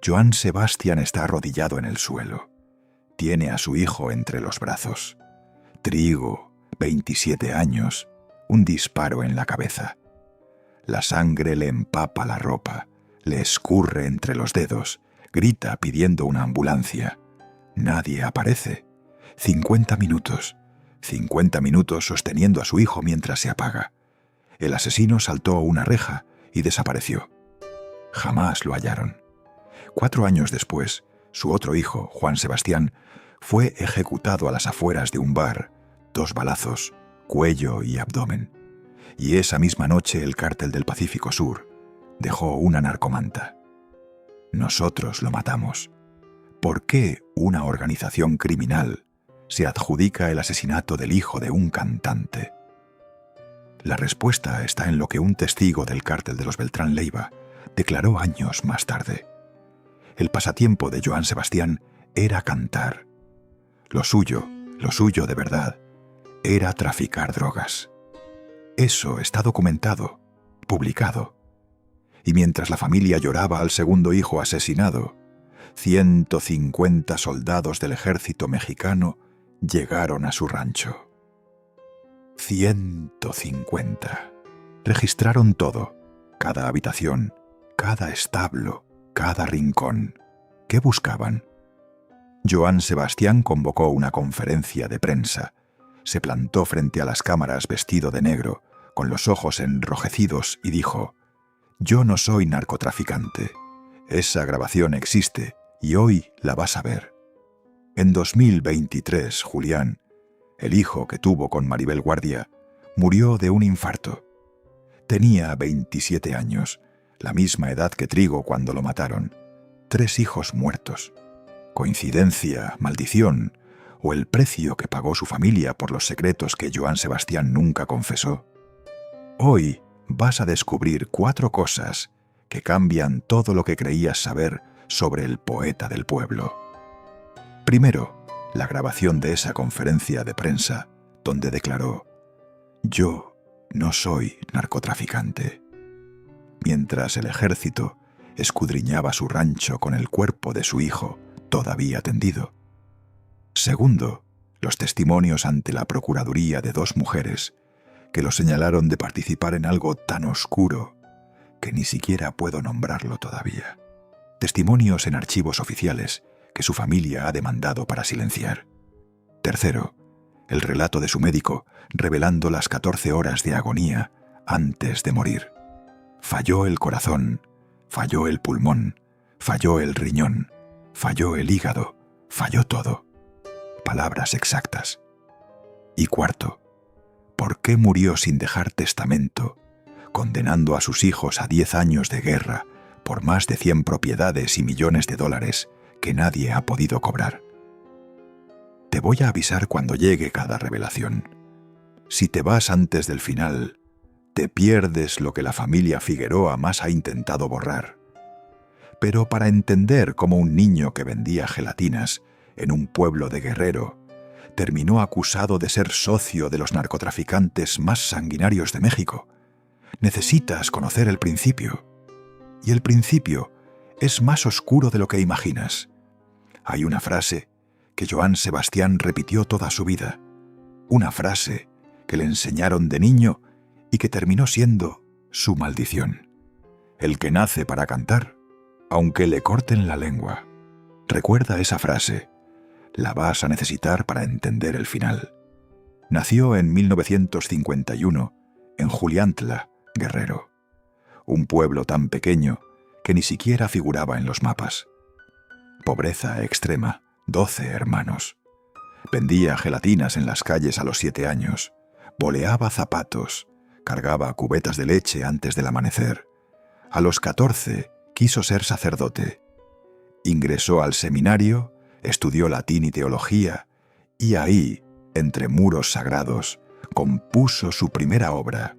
Johann Sebastian está arrodillado en el suelo. Tiene a su hijo entre los brazos. Trigo, 27 años, un disparo en la cabeza. La sangre le empapa la ropa, le escurre entre los dedos, grita pidiendo una ambulancia. Nadie aparece. 50 minutos sosteniendo a su hijo mientras se apaga. El asesino saltó una reja y desapareció. Jamás lo hallaron. 4 años después, su otro hijo, Juan Sebastián, fue ejecutado a las afueras de un bar, 2 balazos, cuello y abdomen. Y esa misma noche el Cártel del Pacífico Sur dejó una narcomanta. Nosotros lo matamos. ¿Por qué una organización criminal se adjudica el asesinato del hijo de un cantante? La respuesta está en lo que un testigo del Cártel de los Beltrán Leiva declaró años más tarde. El pasatiempo de Johann Sebastián era cantar. Lo suyo de verdad, era traficar drogas. Eso está documentado, publicado. Y mientras la familia lloraba al segundo hijo asesinado, 150 soldados del ejército mexicano llegaron a su rancho. 150. Registraron todo, cada habitación, cada establo, cada rincón. ¿Qué buscaban? Johann Sebastián convocó una conferencia de prensa. Se plantó frente a las cámaras vestido de negro, con los ojos enrojecidos, y dijo: «Yo no soy narcotraficante. Esa grabación existe y hoy la vas a ver. En 2023, Julián, el hijo que tuvo con Maribel Guardia, murió de un infarto. Tenía 27 años, la misma edad que Trigo cuando lo mataron. 3 hijos muertos. ¿Coincidencia, maldición o el precio que pagó su familia por los secretos que Johann Sebastián nunca confesó? Hoy vas a descubrir 4 cosas que cambian todo lo que creías saber sobre el poeta del pueblo. Primero, la grabación de esa conferencia de prensa donde declaró: «Yo no soy narcotraficante», mientras el ejército escudriñaba su rancho con el cuerpo de su hijo todavía tendido. Segundo, los testimonios ante la Procuraduría de 2 mujeres que lo señalaron de participar en algo tan oscuro que ni siquiera puedo nombrarlo todavía. Testimonios en archivos oficiales que su familia ha demandado para silenciar. Tercero, el relato de su médico revelando las 14 horas de agonía antes de morir. Falló el corazón, falló el pulmón, falló el riñón, falló el hígado, falló todo. Palabras exactas. Y cuarto, ¿por qué murió sin dejar testamento, condenando a sus hijos a 10 años de guerra por más de 100 propiedades y millones de dólares que nadie ha podido cobrar? Te voy a avisar cuando llegue cada revelación. Si te vas antes del final, te pierdes lo que la familia Figueroa más ha intentado borrar. Pero para entender cómo un niño que vendía gelatinas en un pueblo de Guerrero terminó acusado de ser socio de los narcotraficantes más sanguinarios de México, necesitas conocer el principio. Y el principio es más oscuro de lo que imaginas. Hay una frase que Johann Sebastián repitió toda su vida, una frase que le enseñaron de niño y que terminó siendo su maldición. El que nace para cantar, aunque le corten la lengua. Recuerda esa frase. La vas a necesitar para entender el final. Nació en 1951 en Juliantla, Guerrero. Un pueblo tan pequeño que ni siquiera figuraba en los mapas. Pobreza extrema, 12 hermanos. Vendía gelatinas en las calles a los 7 años. Boleaba zapatos. Cargaba cubetas de leche antes del amanecer. A los 14 quiso ser sacerdote. Ingresó al seminario, estudió latín y teología, y ahí, entre muros sagrados, compuso su primera obra,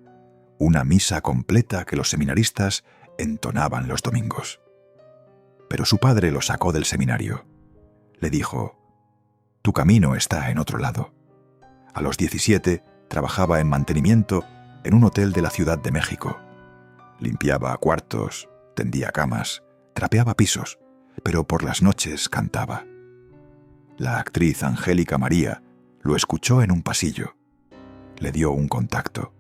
una misa completa que los seminaristas entonaban los domingos. Pero su padre lo sacó del seminario. Le dijo: «Tu camino está en otro lado». A los 17 trabajaba en mantenimiento en un hotel de la Ciudad de México. Limpiaba cuartos, tendía camas, trapeaba pisos, pero por las noches cantaba. La actriz Angélica María lo escuchó en un pasillo. Le dio un contacto.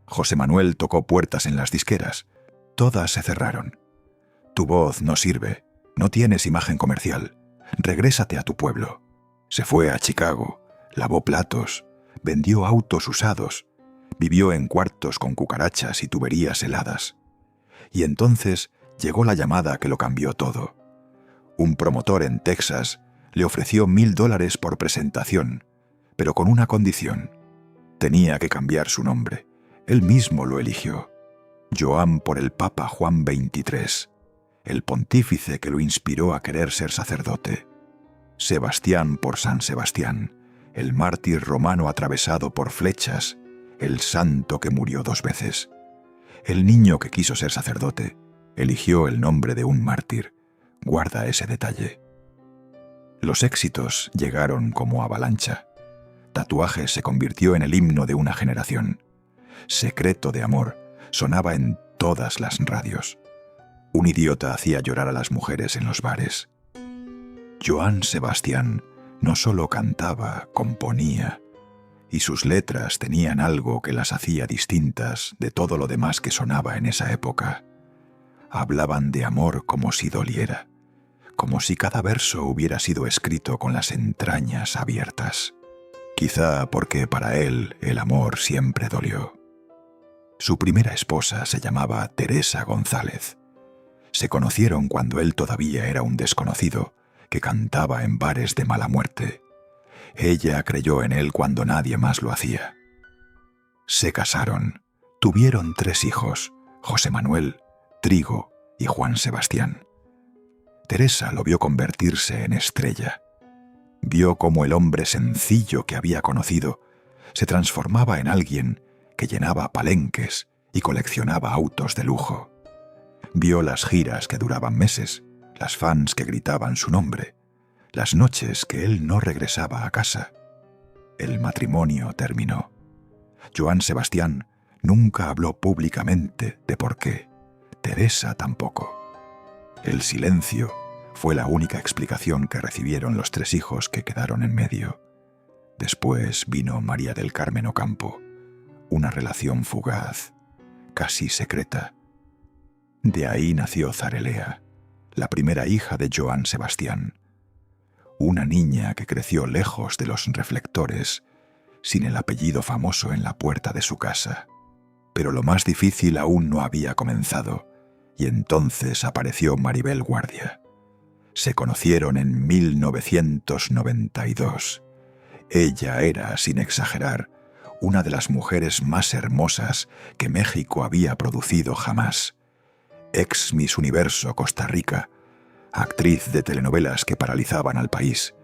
José Manuel tocó puertas en las disqueras. Todas se cerraron. Tu voz no sirve. No tienes imagen comercial. Regrésate a tu pueblo. Se fue a Chicago. Lavó platos. Vendió autos usados. Vivió en cuartos con cucarachas y tuberías heladas. Y entonces llegó la llamada que lo cambió todo. Un promotor en Texas le ofreció $1,000 por presentación, pero con una condición. Tenía que cambiar su nombre. Él mismo lo eligió. Joan por el Papa Juan XXIII, el pontífice que lo inspiró a querer ser sacerdote. Sebastián por San Sebastián, el mártir romano atravesado por flechas, el santo que murió 2 veces. El niño que quiso ser sacerdote eligió el nombre de un mártir. Guarda ese detalle. Los éxitos llegaron como avalancha. Tatuajes se convirtió en el himno de una generación. Secreto de amor sonaba en todas las radios. Un idiota hacía llorar a las mujeres en los bares. Joan Sebastián no solo cantaba, componía, y sus letras tenían algo que las hacía distintas de todo lo demás que sonaba en esa época. Hablaban de amor como si doliera, como si cada verso hubiera sido escrito con las entrañas abiertas. Quizá porque para él el amor siempre dolió. Su primera esposa se llamaba Teresa González. Se conocieron cuando él todavía era un desconocido que cantaba en bares de mala muerte. Ella creyó en él cuando nadie más lo hacía. Se casaron. Tuvieron 3 hijos, José Manuel, Trigo y Juan Sebastián. Teresa lo vio convertirse en estrella. Vio cómo el hombre sencillo que había conocido se transformaba en alguien que llenaba palenques y coleccionaba autos de lujo. Vio las giras que duraban meses, las fans que gritaban su nombre, las noches que él no regresaba a casa. El matrimonio terminó. Joan Sebastián nunca habló públicamente de por qué. Teresa tampoco. El silencio fue la única explicación que recibieron los 3 hijos que quedaron en medio. Después vino María del Carmen Ocampo, una relación fugaz, casi secreta. De ahí nació Zarelea, la primera hija de Joan Sebastián. Una niña que creció lejos de los reflectores, sin el apellido famoso en la puerta de su casa. Pero lo más difícil aún no había comenzado, y entonces apareció Maribel Guardia. Se conocieron en 1992. Ella era, sin exagerar, una de las mujeres más hermosas que México había producido jamás. Ex Miss Universo Costa Rica, actriz de telenovelas que paralizaban al país,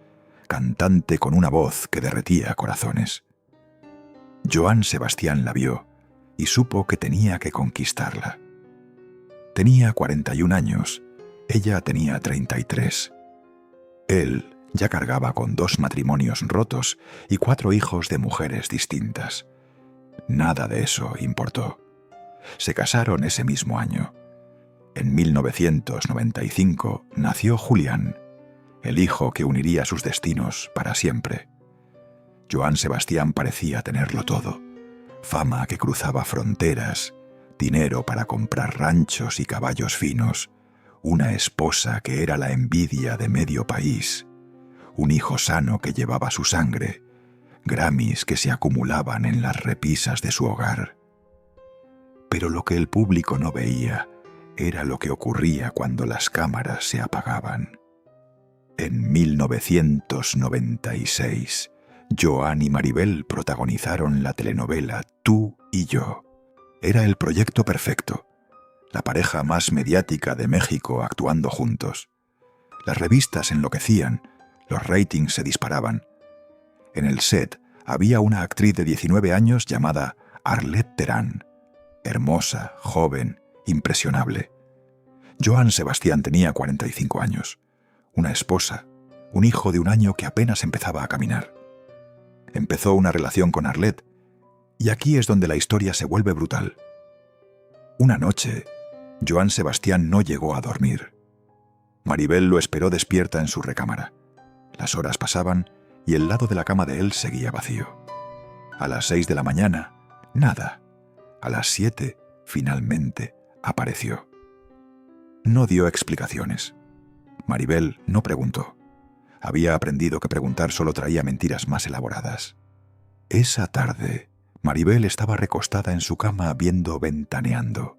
cantante con una voz que derretía corazones. Joan Sebastián la vio y supo que tenía que conquistarla. Tenía 41 años, ella tenía 33. Él ya cargaba con 2 matrimonios rotos y 4 hijos de mujeres distintas. Nada de eso importó. Se casaron ese mismo año. En 1995 nació Julián, el hijo que uniría sus destinos para siempre. Joan Sebastián parecía tenerlo todo: fama que cruzaba fronteras, dinero para comprar ranchos y caballos finos, una esposa que era la envidia de medio país, un hijo sano que llevaba su sangre, Grammys que se acumulaban en las repisas de su hogar. Pero lo que el público no veía era lo que ocurría cuando las cámaras se apagaban. En 1996, Joan y Maribel protagonizaron la telenovela Tú y yo. Era el proyecto perfecto, la pareja más mediática de México actuando juntos. Las revistas enloquecían, los ratings se disparaban. En el set había una actriz de 19 años llamada Arlette Terán, hermosa, joven, impresionable. Joan Sebastián tenía 45 años, una esposa, un hijo de 1 año que apenas empezaba a caminar. Empezó una relación con Arlette, y aquí es donde la historia se vuelve brutal. Una noche, Joan Sebastián no llegó a dormir. Maribel lo esperó despierta en su recámara. Las horas pasaban y el lado de la cama de él seguía vacío. A las 6 de la mañana, nada. A las 7, finalmente, apareció. No dio explicaciones. Maribel no preguntó. Había aprendido que preguntar solo traía mentiras más elaboradas. Esa tarde, Maribel estaba recostada en su cama viendo Ventaneando,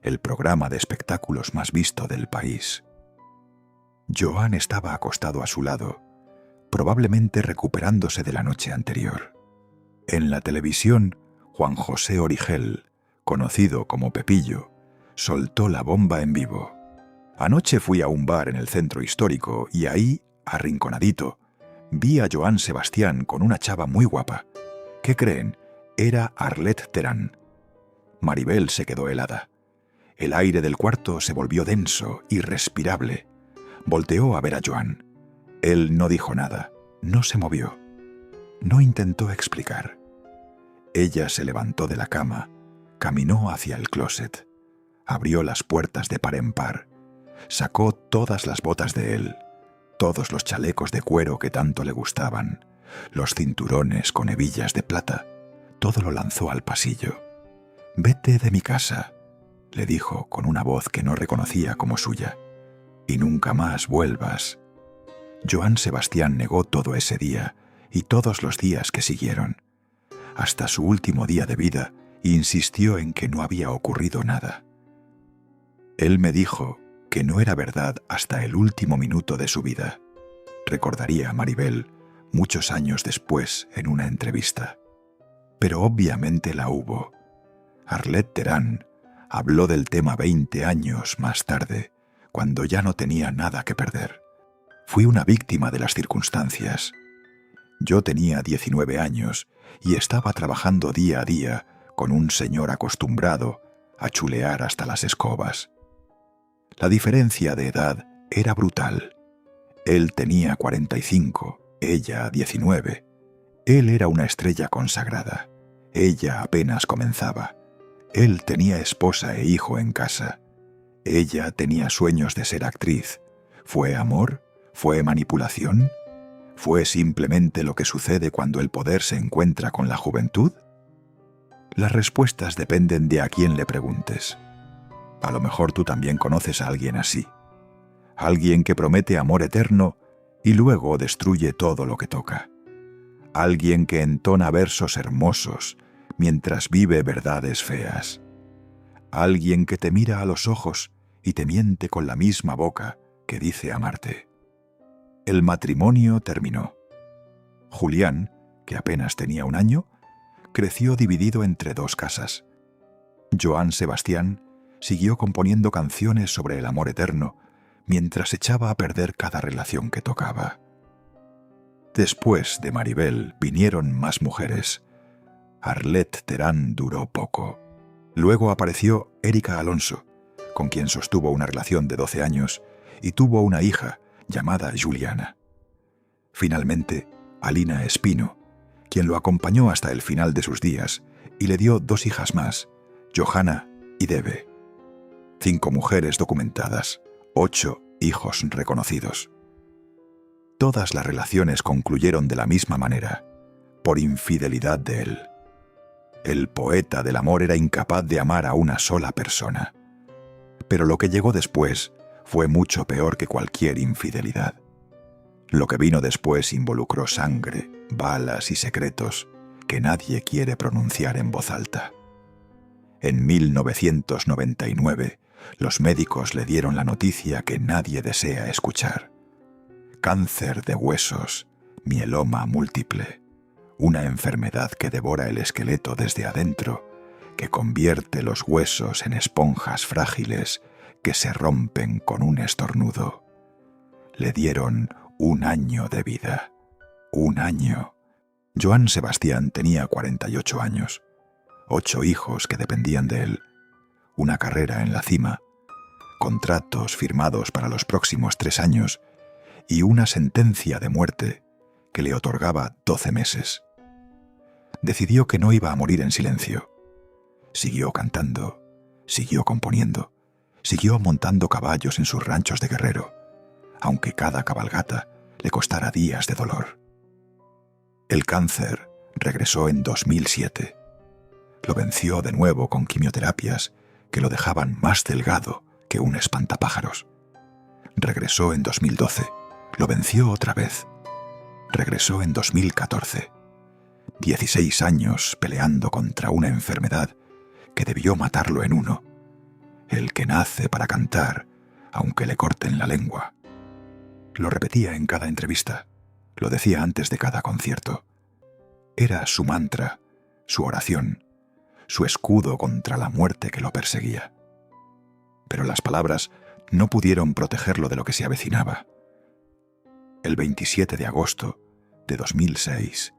el programa de espectáculos más visto del país. Joan estaba acostado a su lado, probablemente recuperándose de la noche anterior. En la televisión, Juan José Origel, conocido como Pepillo, soltó la bomba en vivo. Anoche fui a un bar en el centro histórico y ahí, arrinconadito, vi a Joan Sebastián con una chava muy guapa. ¿Qué creen? Era Arlette Terán. Maribel se quedó helada. El aire del cuarto se volvió denso, irrespirable. Volteó a ver a Joan. Él no dijo nada, no se movió. No intentó explicar. Ella se levantó de la cama, caminó hacia el closet, abrió las puertas de par en par, sacó todas las botas de él, todos los chalecos de cuero que tanto le gustaban, los cinturones con hebillas de plata, todo lo lanzó al pasillo. «Vete de mi casa», le dijo con una voz que no reconocía como suya, «y nunca más vuelvas». Joan Sebastián negó todo ese día y todos los días que siguieron. Hasta su último día de vida insistió en que no había ocurrido nada. Él me dijo que no era verdad hasta el último minuto de su vida. Recordaría Maribel muchos años después en una entrevista. Pero obviamente la hubo. Arlette Terán habló del tema 20 años más tarde, cuando ya no tenía nada que perder. Fui una víctima de las circunstancias. Yo tenía 19 años y estaba trabajando día a día con un señor acostumbrado a chulear hasta las escobas. La diferencia de edad era brutal. Él tenía 45, ella 19. Él era una estrella consagrada. Ella apenas comenzaba. Él tenía esposa e hijo en casa. Ella tenía sueños de ser actriz. ¿Fue amor? ¿Fue manipulación? ¿Fue simplemente lo que sucede cuando el poder se encuentra con la juventud? Las respuestas dependen de a quién le preguntes. A lo mejor tú también conoces a alguien así. Alguien que promete amor eterno y luego destruye todo lo que toca. Alguien que entona versos hermosos mientras vive verdades feas. Alguien que te mira a los ojos y te miente con la misma boca que dice amarte. El matrimonio terminó. Julián, que apenas tenía 1 año, creció dividido entre 2 casas. Joan Sebastián siguió componiendo canciones sobre el amor eterno mientras echaba a perder cada relación que tocaba. Después de Maribel vinieron más mujeres. Arlette Terán duró poco. Luego apareció Erika Alonso, con quien sostuvo una relación de 12 años y tuvo una hija llamada Juliana. Finalmente, Alina Espino, quien lo acompañó hasta el final de sus días y le dio 2 hijas más, Johanna y Debe. 5 mujeres documentadas, 8 hijos reconocidos. Todas las relaciones concluyeron de la misma manera, por infidelidad de él. El poeta del amor era incapaz de amar a una sola persona. Pero lo que llegó después fue mucho peor que cualquier infidelidad. Lo que vino después involucró sangre, balas y secretos que nadie quiere pronunciar en voz alta. En 1999, los médicos le dieron la noticia que nadie desea escuchar. Cáncer de huesos, mieloma múltiple, una enfermedad que devora el esqueleto desde adentro, que convierte los huesos en esponjas frágiles que se rompen con un estornudo. Le dieron 1 año de vida. 1 año. Joan Sebastián tenía 48 años, 8 hijos que dependían de él, una carrera en la cima, contratos firmados para los próximos 3 años y una sentencia de muerte que le otorgaba 12 meses. Decidió que no iba a morir en silencio. Siguió cantando, siguió componiendo, siguió montando caballos en sus ranchos de Guerrero, aunque cada cabalgata le costara días de dolor. El cáncer regresó en 2007. Lo venció de nuevo con quimioterapias que lo dejaban más delgado que un espantapájaros. Regresó en 2012. Lo venció otra vez. Regresó en 2014. 16 años peleando contra una enfermedad que debió matarlo en uno. El que nace para cantar, aunque le corten la lengua. Lo repetía en cada entrevista. Lo decía antes de cada concierto. Era su mantra, su oración, su escudo contra la muerte que lo perseguía. Pero las palabras no pudieron protegerlo de lo que se avecinaba. El 27 de agosto de 2006,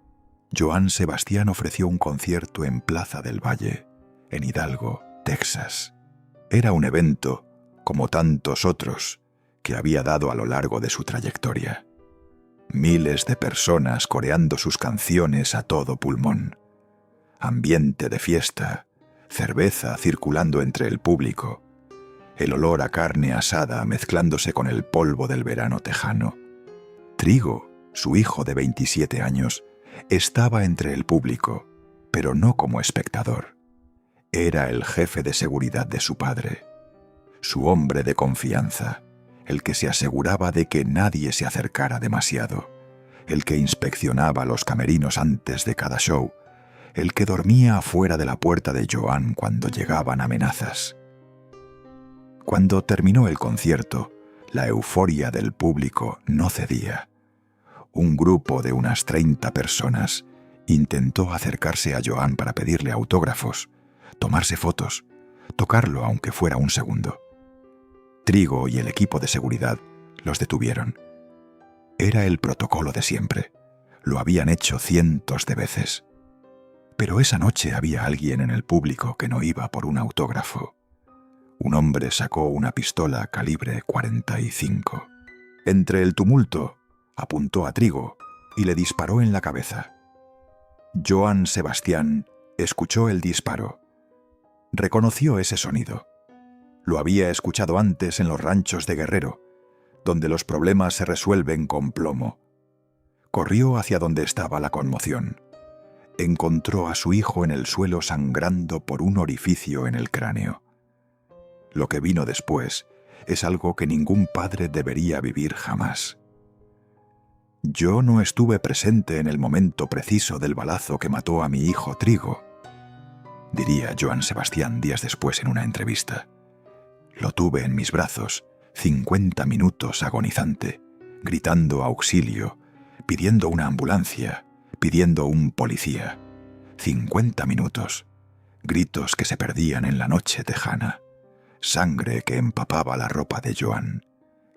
Joan Sebastián ofreció un concierto en Plaza del Valle, en Hidalgo, Texas. Era un evento, como tantos otros, que había dado a lo largo de su trayectoria. Miles de personas coreando sus canciones a todo pulmón. Ambiente de fiesta, cerveza circulando entre el público, el olor a carne asada mezclándose con el polvo del verano tejano. Trigo, su hijo de 27 años, estaba entre el público, pero no como espectador. Era el jefe de seguridad de su padre, su hombre de confianza, el que se aseguraba de que nadie se acercara demasiado, el que inspeccionaba los camerinos antes de cada show, el que dormía afuera de la puerta de Joan cuando llegaban amenazas. Cuando terminó el concierto, la euforia del público no cedía. Un grupo de unas 30 personas intentó acercarse a Joan para pedirle autógrafos, tomarse fotos, tocarlo aunque fuera un segundo. Trigo y el equipo de seguridad los detuvieron. Era el protocolo de siempre. Lo habían hecho cientos de veces. Pero esa noche había alguien en el público que no iba por un autógrafo. Un hombre sacó una pistola calibre 45. Entre el tumulto, apuntó a Trigo y le disparó en la cabeza. Joan Sebastián escuchó el disparo. Reconoció ese sonido. Lo había escuchado antes en los ranchos de Guerrero, donde los problemas se resuelven con plomo. Corrió hacia donde estaba la conmoción. Encontró a su hijo en el suelo sangrando por un orificio en el cráneo. Lo que vino después es algo que ningún padre debería vivir jamás. Yo no estuve presente en el momento preciso del balazo que mató a mi hijo Trigo, diría Joan Sebastián días después en una entrevista. Lo tuve en mis brazos, 50 minutos agonizante, gritando auxilio, pidiendo una ambulancia, pidiendo un policía. 50 minutos, gritos que se perdían en la noche tejana, sangre que empapaba la ropa de Joan,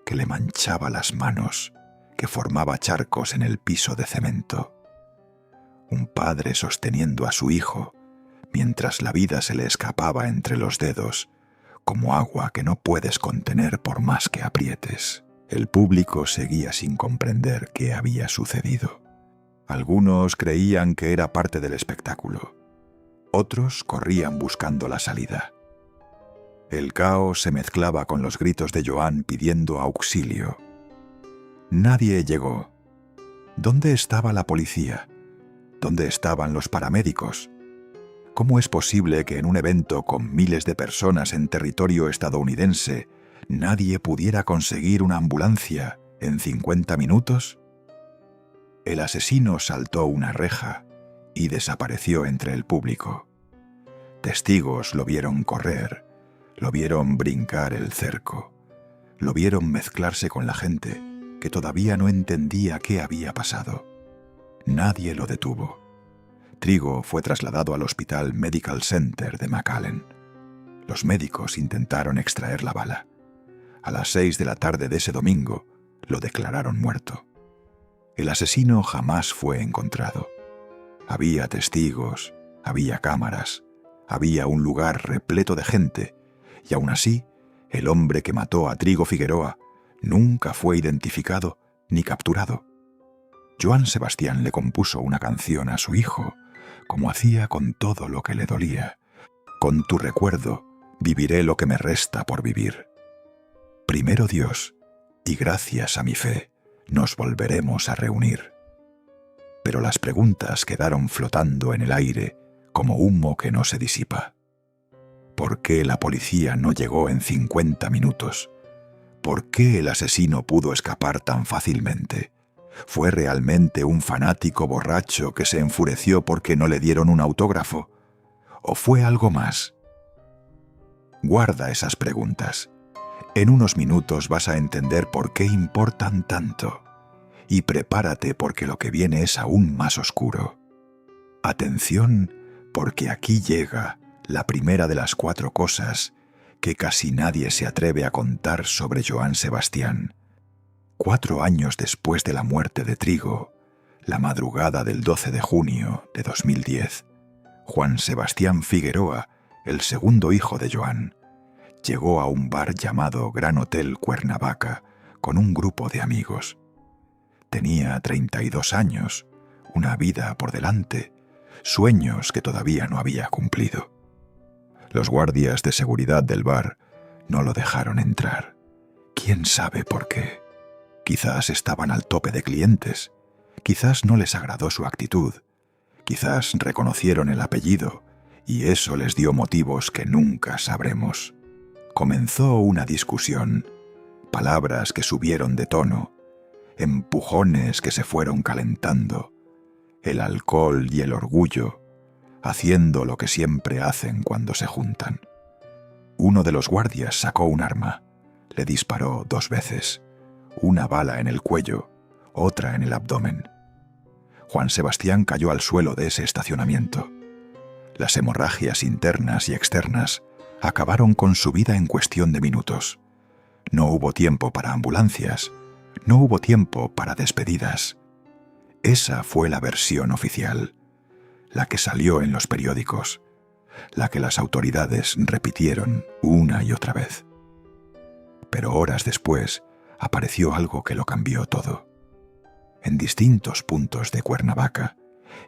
que le manchaba las manos, que formaba charcos en el piso de cemento. Un padre sosteniendo a su hijo, mientras la vida se le escapaba entre los dedos, como agua que no puedes contener por más que aprietes. El público seguía sin comprender qué había sucedido. Algunos creían que era parte del espectáculo. Otros corrían buscando la salida. El caos se mezclaba con los gritos de Joan pidiendo auxilio. Nadie llegó. ¿Dónde estaba la policía? ¿Dónde estaban los paramédicos? ¿Cómo es posible que en un evento con miles de personas en territorio estadounidense nadie pudiera conseguir una ambulancia en 50 minutos? El asesino saltó una reja y desapareció entre el público. Testigos lo vieron correr, lo vieron brincar el cerco, lo vieron mezclarse con la gente que todavía no entendía qué había pasado. Nadie lo detuvo. Trigo fue trasladado al Hospital Medical Center de McAllen. Los médicos intentaron extraer la bala. A las 6 de la tarde de ese domingo, lo declararon muerto. El asesino jamás fue encontrado. Había testigos, había cámaras, había un lugar repleto de gente, y aún así, el hombre que mató a Trigo Figueroa nunca fue identificado ni capturado. Joan Sebastián le compuso una canción a su hijo, como hacía con todo lo que le dolía. Con tu recuerdo, viviré lo que me resta por vivir. Primero Dios y gracias a mi fe nos volveremos a reunir. Pero las preguntas quedaron flotando en el aire como humo que no se disipa. ¿Por qué la policía no llegó en 50 minutos? ¿Por qué el asesino pudo escapar tan fácilmente? ¿Fue realmente un fanático borracho que se enfureció porque no le dieron un autógrafo? ¿O fue algo más? Guarda esas preguntas. En unos minutos vas a entender por qué importan tanto. Y prepárate porque lo que viene es aún más oscuro. Atención, porque aquí llega la primera de las 4 cosas que casi nadie se atreve a contar sobre Joan Sebastián. 4 años después de la muerte de Trigo, la madrugada del 12 de junio de 2010, Juan Sebastián Figueroa, el segundo hijo de Joan, llegó a un bar llamado Gran Hotel Cuernavaca con un grupo de amigos. Tenía 32 años, una vida por delante, sueños que todavía no había cumplido. Los guardias de seguridad del bar no lo dejaron entrar. ¿Quién sabe por qué? Quizás estaban al tope de clientes, quizás no les agradó su actitud, quizás reconocieron el apellido y eso les dio motivos que nunca sabremos. Comenzó una discusión, palabras que subieron de tono, empujones que se fueron calentando, el alcohol y el orgullo, haciendo lo que siempre hacen cuando se juntan. Uno de los guardias sacó un arma, le disparó 2 veces, una bala en el cuello, otra en el abdomen. Juan Sebastián cayó al suelo de ese estacionamiento. Las hemorragias internas y externas acabaron con su vida en cuestión de minutos. No hubo tiempo para ambulancias, no hubo tiempo para despedidas. Esa fue la versión oficial, la que salió en los periódicos, la que las autoridades repitieron una y otra vez. Pero horas después apareció algo que lo cambió todo. En distintos puntos de Cuernavaca,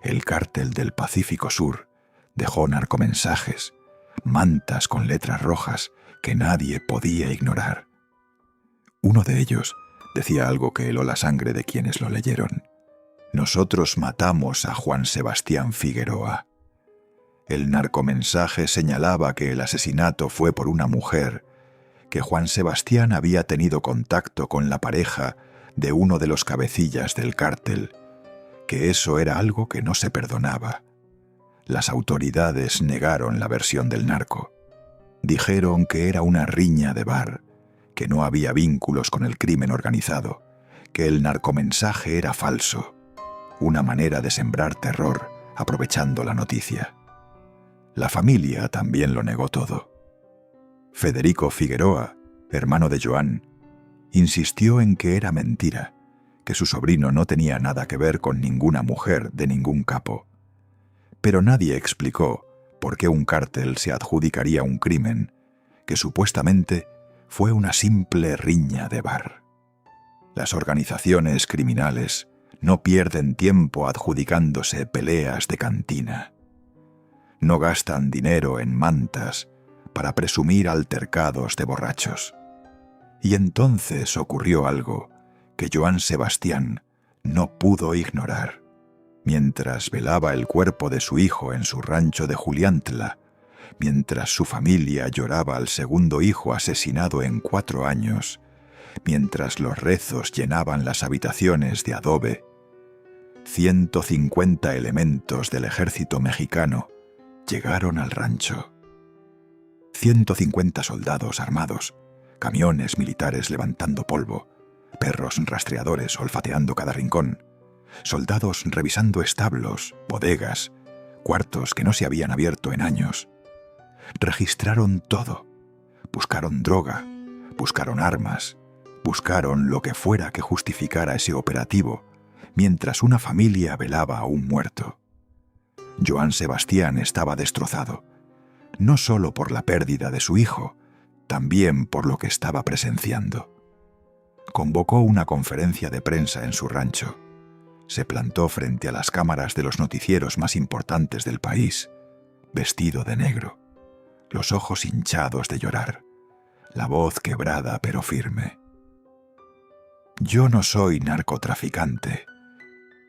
el cártel del Pacífico Sur dejó narcomensajes, mantas con letras rojas que nadie podía ignorar. Uno de ellos decía algo que heló la sangre de quienes lo leyeron. Nosotros matamos a Juan Sebastián Figueroa. El narcomensaje señalaba que el asesinato fue por una mujer, que Juan Sebastián había tenido contacto con la pareja de uno de los cabecillas del cártel, que eso era algo que no se perdonaba. Las autoridades negaron la versión del narco. Dijeron que era una riña de bar, que no había vínculos con el crimen organizado, que el narcomensaje era falso, una manera de sembrar terror aprovechando la noticia. La familia también lo negó todo. Federico Figueroa, hermano de Joan, insistió en que era mentira, que su sobrino no tenía nada que ver con ninguna mujer de ningún capo. Pero nadie explicó por qué un cártel se adjudicaría un crimen que supuestamente fue una simple riña de bar. Las organizaciones criminales no pierden tiempo adjudicándose peleas de cantina. No gastan dinero en mantas para presumir altercados de borrachos. Y entonces ocurrió algo que Joan Sebastián no pudo ignorar. Mientras velaba el cuerpo de su hijo en su rancho de Juliantla, mientras su familia lloraba al segundo hijo asesinado en 4 años, mientras los rezos llenaban las habitaciones de adobe, 150 elementos del ejército mexicano llegaron al rancho. 150 soldados armados, camiones militares levantando polvo, perros rastreadores olfateando cada rincón, soldados revisando establos, bodegas, cuartos que no se habían abierto en años. Registraron todo. Buscaron droga, buscaron armas, buscaron lo que fuera que justificara ese operativo, mientras una familia velaba a un muerto. Joan Sebastián estaba destrozado, no solo por la pérdida de su hijo, también por lo que estaba presenciando. Convocó una conferencia de prensa en su rancho. Se plantó frente a las cámaras de los noticieros más importantes del país, vestido de negro, los ojos hinchados de llorar, la voz quebrada pero firme. Yo no soy narcotraficante,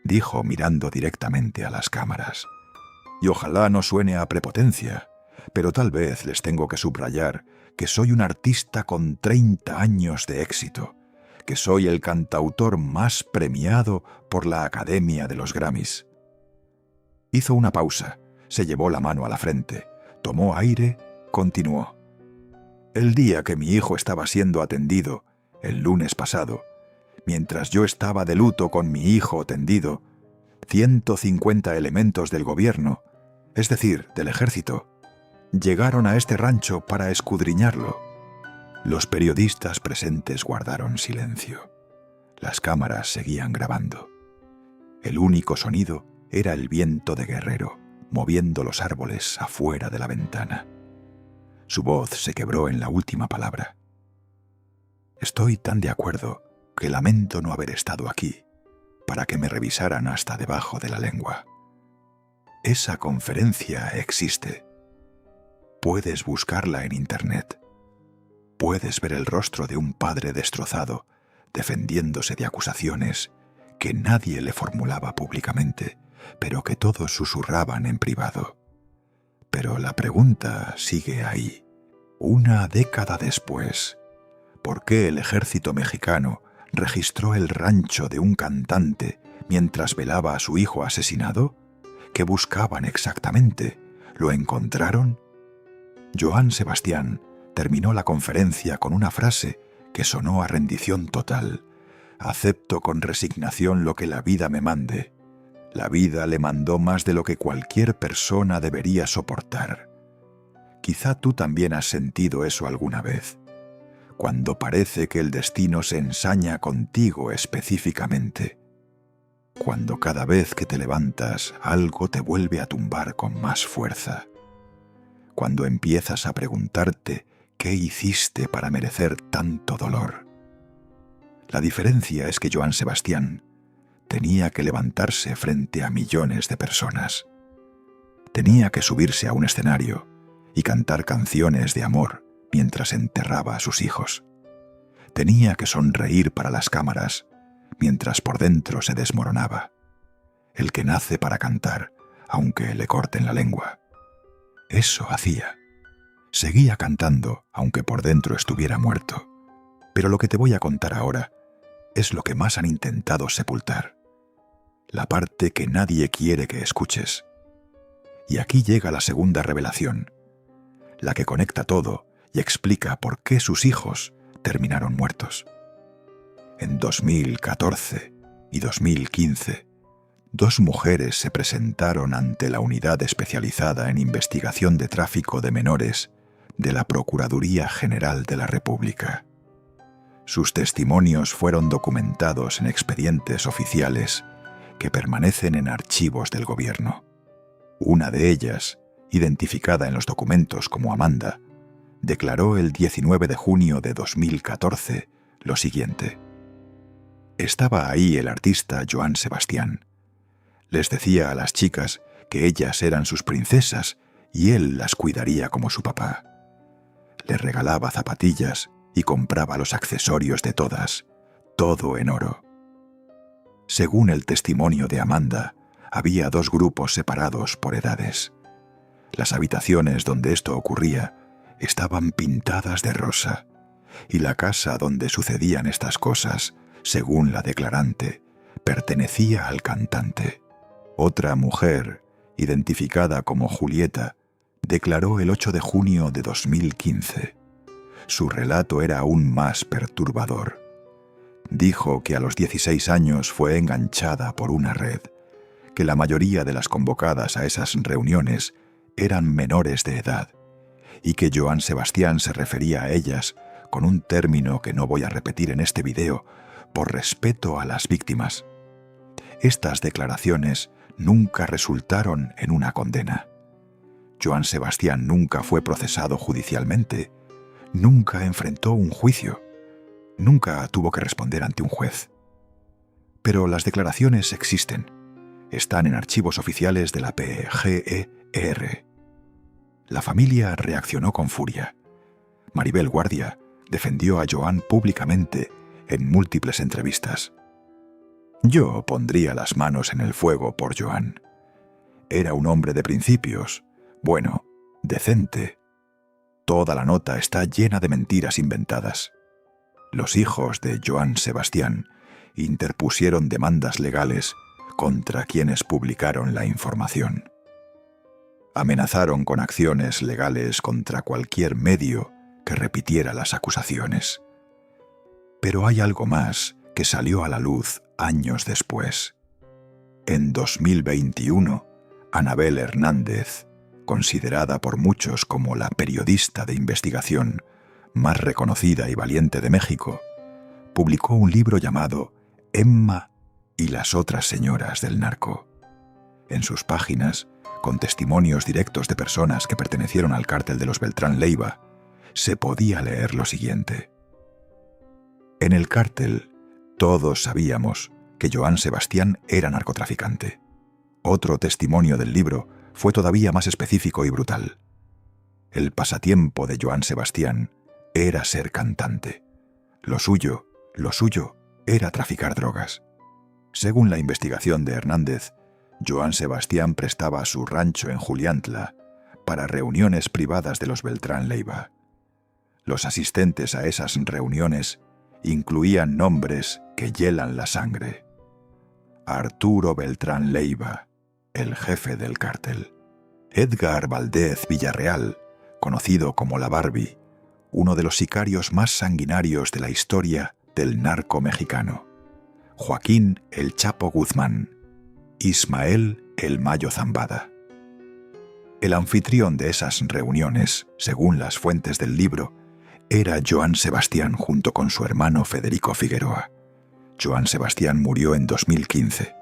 dijo mirando directamente a las cámaras. Y ojalá no suene a prepotencia, pero tal vez les tengo que subrayar que soy un artista con 30 años de éxito, que soy el cantautor más premiado por la Academia de los Grammys. Hizo una pausa, se llevó la mano a la frente, tomó aire, continuó. El día que mi hijo estaba siendo atendido, el lunes pasado, mientras yo estaba de luto con mi hijo tendido, 150 elementos del gobierno, es decir, del ejército, llegaron a este rancho para escudriñarlo. Los periodistas presentes guardaron silencio. Las cámaras seguían grabando. El único sonido era el viento de Guerrero, moviendo los árboles afuera de la ventana. Su voz se quebró en la última palabra. Estoy tan de acuerdo que lamento no haber estado aquí para que me revisaran hasta debajo de la lengua. Esa conferencia existe. Puedes buscarla en Internet. Puedes ver el rostro de un padre destrozado, defendiéndose de acusaciones que nadie le formulaba públicamente, pero que todos susurraban en privado. Pero la pregunta sigue ahí. Una década después, ¿por qué el ejército mexicano registró el rancho de un cantante mientras velaba a su hijo asesinado? ¿Qué buscaban exactamente? ¿Lo encontraron? Joan Sebastián terminó la conferencia con una frase que sonó a rendición total. Acepto con resignación lo que la vida me mande. La vida le mandó más de lo que cualquier persona debería soportar. Quizá tú también has sentido eso alguna vez, cuando parece que el destino se ensaña contigo específicamente, cuando cada vez que te levantas algo te vuelve a tumbar con más fuerza, cuando empiezas a preguntarte qué hiciste para merecer tanto dolor. La diferencia es que Joan Sebastián tenía que levantarse frente a millones de personas. Tenía que subirse a un escenario y cantar canciones de amor mientras enterraba a sus hijos. Tenía que sonreír para las cámaras mientras por dentro se desmoronaba. El que nace para cantar, aunque le corten la lengua. Eso hacía. Seguía cantando, aunque por dentro estuviera muerto. Pero lo que te voy a contar ahora es lo que más han intentado sepultar. La parte que nadie quiere que escuches. Y aquí llega la segunda revelación, la que conecta todo y explica por qué sus hijos terminaron muertos. En 2014 y 2015, 2 mujeres se presentaron ante la Unidad Especializada en Investigación de Tráfico de Menores de la Procuraduría General de la República. Sus testimonios fueron documentados en expedientes oficiales que permanecen en archivos del gobierno. Una de ellas, identificada en los documentos como Amanda, declaró el 19 de junio de 2014 lo siguiente. Estaba ahí el artista Joan Sebastián. Les decía a las chicas que ellas eran sus princesas y él las cuidaría como su papá. Les regalaba zapatillas y compraba los accesorios de todas, todo en oro. Según el testimonio de Amanda, había 2 grupos separados por edades. Las habitaciones donde esto ocurría estaban pintadas de rosa, y la casa donde sucedían estas cosas, según la declarante, pertenecía al cantante. Otra mujer, identificada como Julieta, declaró el 8 de junio de 2015. Su relato era aún más perturbador. Dijo que a los 16 años fue enganchada por una red, que la mayoría de las convocadas a esas reuniones eran menores de edad, y que Joan Sebastián se refería a ellas con un término que no voy a repetir en este video por respeto a las víctimas. Estas declaraciones nunca resultaron en una condena. Joan Sebastián nunca fue procesado judicialmente, nunca enfrentó un juicio, nunca tuvo que responder ante un juez. Pero las declaraciones existen, están en archivos oficiales de la PGER. La familia reaccionó con furia. Maribel Guardia defendió a Joan públicamente en múltiples entrevistas. Yo pondría las manos en el fuego por Joan. Era un hombre de principios, bueno, decente. Toda la nota está llena de mentiras inventadas. Los hijos de Joan Sebastián interpusieron demandas legales contra quienes publicaron la información. Amenazaron con acciones legales contra cualquier medio que repitiera las acusaciones. Pero hay algo más que salió a la luz años después. En 2021, Anabel Hernández, considerada por muchos como la periodista de investigación más reconocida y valiente de México, publicó un libro llamado Emma y las otras señoras del narco. En sus páginas, con testimonios directos de personas que pertenecieron al cártel de los Beltrán Leiva, se podía leer lo siguiente. En el cártel, todos sabíamos que Joan Sebastián era narcotraficante. Otro testimonio del libro fue todavía más específico y brutal. El pasatiempo de Joan Sebastián era ser cantante. Lo suyo era traficar drogas. Según la investigación de Hernández, Joan Sebastián prestaba su rancho en Juliantla para reuniones privadas de los Beltrán Leiva. Los asistentes a esas reuniones incluían nombres que hielan la sangre. Arturo Beltrán Leiva, el jefe del cártel. Edgar Valdez Villarreal, conocido como la Barbie, uno de los sicarios más sanguinarios de la historia del narco mexicano. Joaquín El Chapo Guzmán. Ismael El Mayo Zambada. El anfitrión de esas reuniones, según las fuentes del libro, era Joan Sebastián junto con su hermano Federico Figueroa. Joan Sebastián murió en 2015.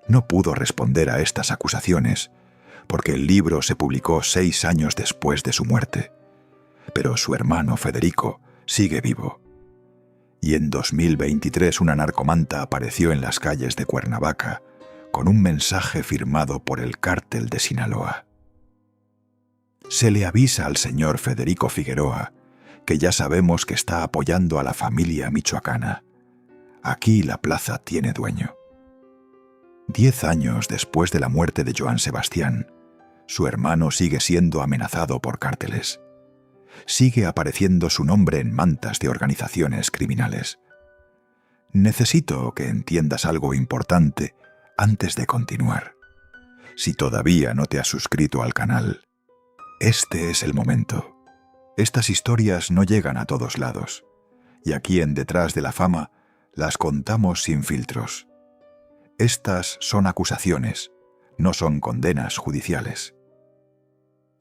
No pudo responder a estas acusaciones porque el libro se publicó 6 años después de su muerte. Pero su hermano Federico sigue vivo. Y en 2023 una narcomanta apareció en las calles de Cuernavaca con un mensaje firmado por el cártel de Sinaloa. Se le avisa al señor Federico Figueroa que ya sabemos que está apoyando a la familia michoacana. Aquí la plaza tiene dueño. 10 años después de la muerte de Joan Sebastián, su hermano sigue siendo amenazado por cárteles. Sigue apareciendo su nombre en mantas de organizaciones criminales. Necesito que entiendas algo importante antes de continuar. Si todavía no te has suscrito al canal, este es el momento. Estas historias no llegan a todos lados, y aquí en Detrás de la Fama las contamos sin filtros. Estas son acusaciones, no son condenas judiciales.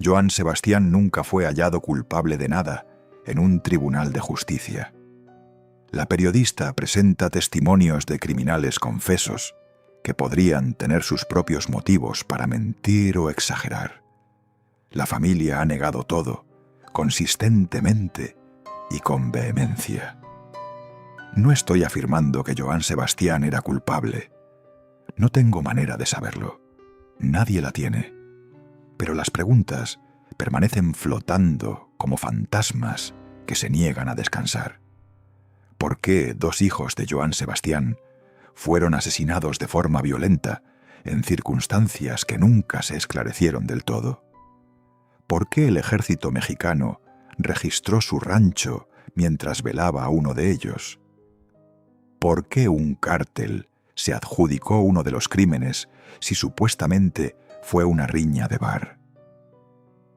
Joan Sebastián nunca fue hallado culpable de nada en un tribunal de justicia. La periodista presenta testimonios de criminales confesos que podrían tener sus propios motivos para mentir o exagerar. La familia ha negado todo, consistentemente y con vehemencia. No estoy afirmando que Joan Sebastián era culpable. No tengo manera de saberlo. Nadie la tiene. Pero las preguntas permanecen flotando como fantasmas que se niegan a descansar. ¿Por qué 2 hijos de Joan Sebastián fueron asesinados de forma violenta en circunstancias que nunca se esclarecieron del todo? ¿Por qué el ejército mexicano registró su rancho mientras velaba a uno de ellos? ¿Por qué un cártel se adjudicó uno de los crímenes si supuestamente fue una riña de bar?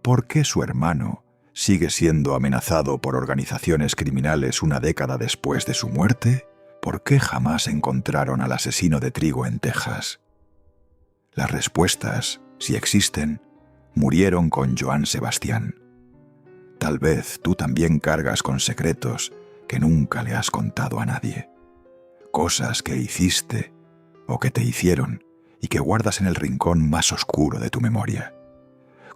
¿Por qué su hermano sigue siendo amenazado por organizaciones criminales una década después de su muerte? ¿Por qué jamás encontraron al asesino de trigo en Texas? Las respuestas, si existen, murieron con Joan Sebastián. Tal vez tú también cargas con secretos que nunca le has contado a nadie. Cosas que hiciste o que te hicieron y que guardas en el rincón más oscuro de tu memoria.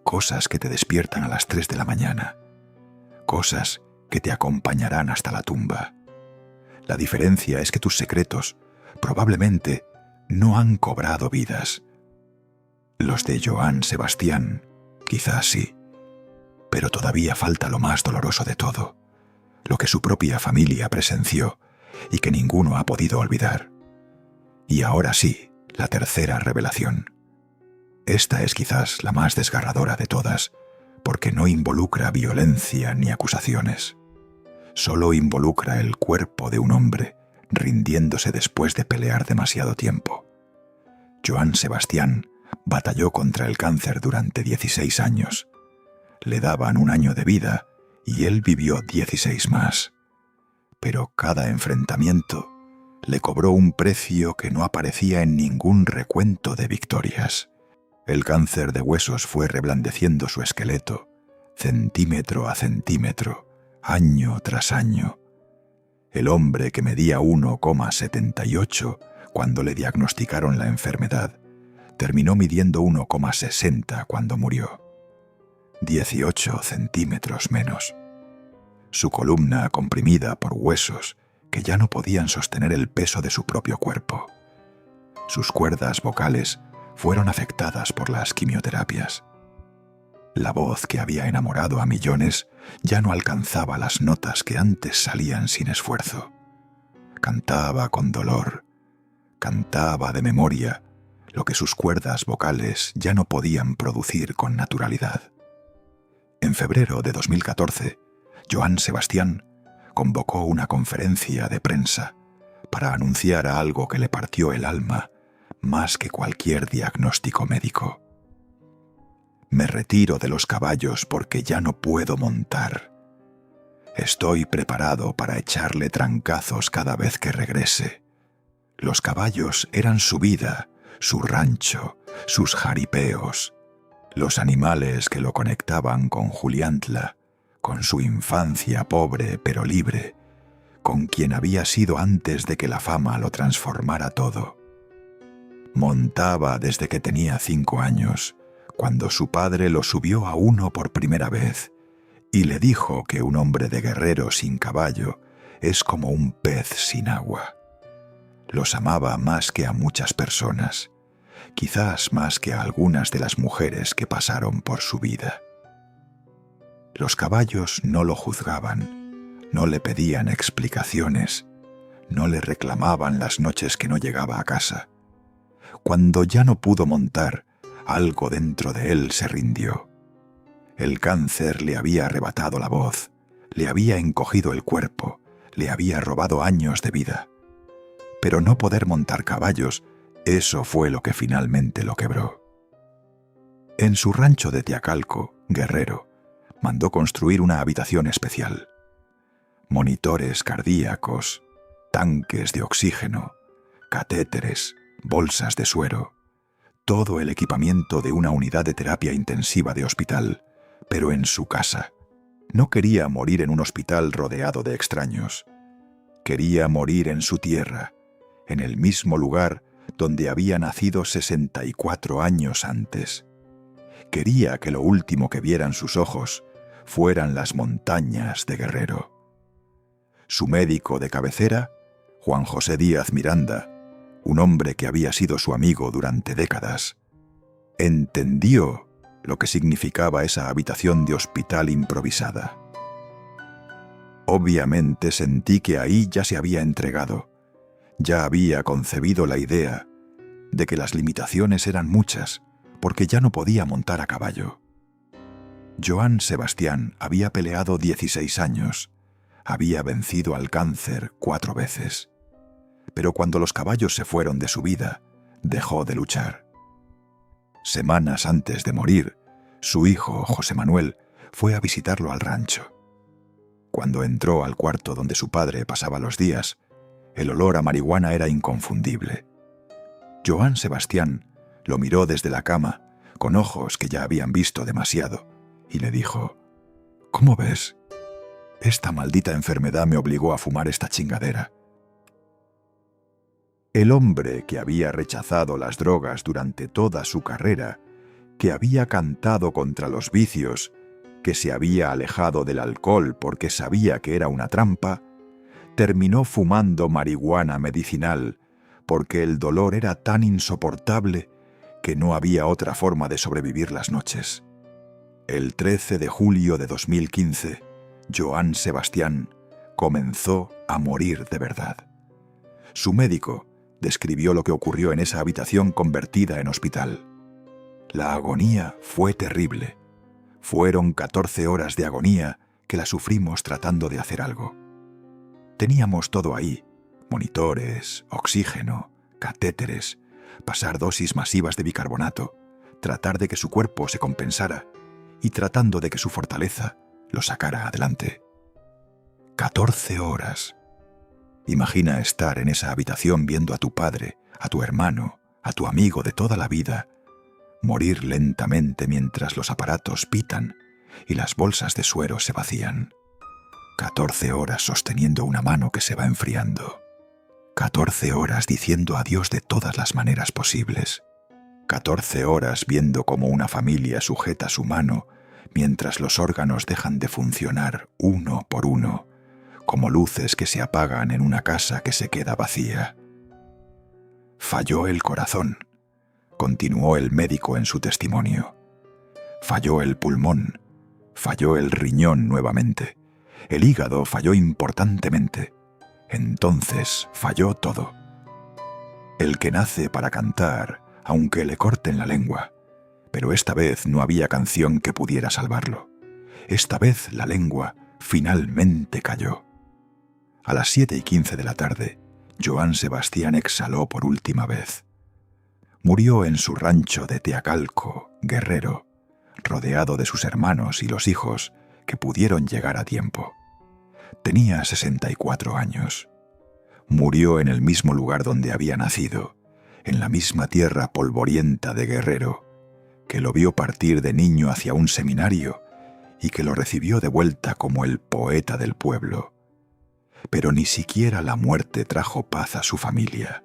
Cosas que te despiertan a las 3 de la mañana. Cosas que te acompañarán hasta la tumba. La diferencia es que tus secretos probablemente no han cobrado vidas. Los de Joan Sebastián, quizás sí, pero todavía falta lo más doloroso de todo, lo que su propia familia presenció y que ninguno ha podido olvidar. Y ahora sí, la tercera revelación. Esta es quizás la más desgarradora de todas, porque no involucra violencia ni acusaciones. Solo involucra el cuerpo de un hombre rindiéndose después de pelear demasiado tiempo. Joan Sebastián batalló contra el cáncer durante 16 años. Le daban 1 año de vida y él vivió 16 más. Pero cada enfrentamiento le cobró un precio que no aparecía en ningún recuento de victorias. El cáncer de huesos fue reblandeciendo su esqueleto, centímetro a centímetro, año tras año. El hombre que medía 1,78 cuando le diagnosticaron la enfermedad, terminó midiendo 1,60 cuando murió. 18 centímetros menos. Su columna comprimida por huesos que ya no podían sostener el peso de su propio cuerpo. Sus cuerdas vocales fueron afectadas por las quimioterapias. La voz que había enamorado a millones ya no alcanzaba las notas que antes salían sin esfuerzo. Cantaba con dolor, cantaba de memoria lo que sus cuerdas vocales ya no podían producir con naturalidad. En febrero de 2014, Joan Sebastián convocó una conferencia de prensa para anunciar algo que le partió el alma más que cualquier diagnóstico médico. Me retiro de los caballos porque ya no puedo montar. Estoy preparado para echarle trancazos cada vez que regrese. Los caballos eran su vida, su rancho, sus jaripeos, los animales que lo conectaban con Juliantla, con su infancia pobre pero libre, con quien había sido antes de que la fama lo transformara todo. Montaba desde que tenía 5 años, cuando su padre lo subió a uno por primera vez y le dijo que un hombre de guerrero sin caballo es como un pez sin agua. Los amaba más que a muchas personas, quizás más que a algunas de las mujeres que pasaron por su vida. Los caballos no lo juzgaban, no le pedían explicaciones, no le reclamaban las noches que no llegaba a casa. Cuando ya no pudo montar, algo dentro de él se rindió. El cáncer le había arrebatado la voz, le había encogido el cuerpo, le había robado años de vida. Pero no poder montar caballos, eso fue lo que finalmente lo quebró. En su rancho de Tiacalco, Guerrero, mandó construir una habitación especial. Monitores cardíacos, tanques de oxígeno, catéteres, bolsas de suero, todo el equipamiento de una unidad de terapia intensiva de hospital, pero en su casa. No quería morir en un hospital rodeado de extraños. Quería morir en su tierra, en el mismo lugar donde había nacido 64 años antes. Quería que lo último que vieran sus ojos fueran las montañas de Guerrero. Su médico de cabecera, Juan José Díaz Miranda, un hombre que había sido su amigo durante décadas, entendió lo que significaba esa habitación de hospital improvisada. Obviamente sentí que ahí ya se había entregado, ya había concebido la idea de que las limitaciones eran muchas, porque ya no podía montar a caballo. Joan Sebastián había peleado 16 años, había vencido al cáncer 4 veces. Pero cuando los caballos se fueron de su vida, dejó de luchar. Semanas antes de morir, su hijo, José Manuel, fue a visitarlo al rancho. Cuando entró al cuarto donde su padre pasaba los días, el olor a marihuana era inconfundible. Joan Sebastián lo miró desde la cama, con ojos que ya habían visto demasiado, y le dijo: «¿Cómo ves? Esta maldita enfermedad me obligó a fumar esta chingadera». El hombre que había rechazado las drogas durante toda su carrera, que había cantado contra los vicios, que se había alejado del alcohol porque sabía que era una trampa, terminó fumando marihuana medicinal porque el dolor era tan insoportable que no había otra forma de sobrevivir las noches. El 13 de julio de 2015, Joan Sebastián comenzó a morir de verdad. Su médico describió lo que ocurrió en esa habitación convertida en hospital. La agonía fue terrible. Fueron 14 horas de agonía que la sufrimos tratando de hacer algo. Teníamos todo ahí: monitores, oxígeno, catéteres, pasar dosis masivas de bicarbonato, tratar de que su cuerpo se compensara y tratando de que su fortaleza lo sacara adelante. 14 horas. Imagina estar en esa habitación viendo a tu padre, a tu hermano, a tu amigo de toda la vida, morir lentamente mientras los aparatos pitan y las bolsas de suero se vacían. 14 horas sosteniendo una mano que se va enfriando. 14 horas diciendo adiós de todas las maneras posibles. 14 horas viendo cómo una familia sujeta su mano mientras los órganos dejan de funcionar uno por uno, como luces que se apagan en una casa que se queda vacía. Falló el corazón, continuó el médico en su testimonio. Falló el pulmón, falló el riñón nuevamente, el hígado falló importantemente. Entonces falló todo. El que nace para cantar, aunque le corten la lengua. Pero esta vez no había canción que pudiera salvarlo. Esta vez la lengua finalmente cayó. A las 7:15 de la tarde, Joan Sebastián exhaló por última vez. Murió en su rancho de Teacalco, Guerrero, rodeado de sus hermanos y los hijos que pudieron llegar a tiempo. Tenía 64 años. Murió en el mismo lugar donde había nacido, en la misma tierra polvorienta de Guerrero, que lo vio partir de niño hacia un seminario y que lo recibió de vuelta como el poeta del pueblo. Pero ni siquiera la muerte trajo paz a su familia.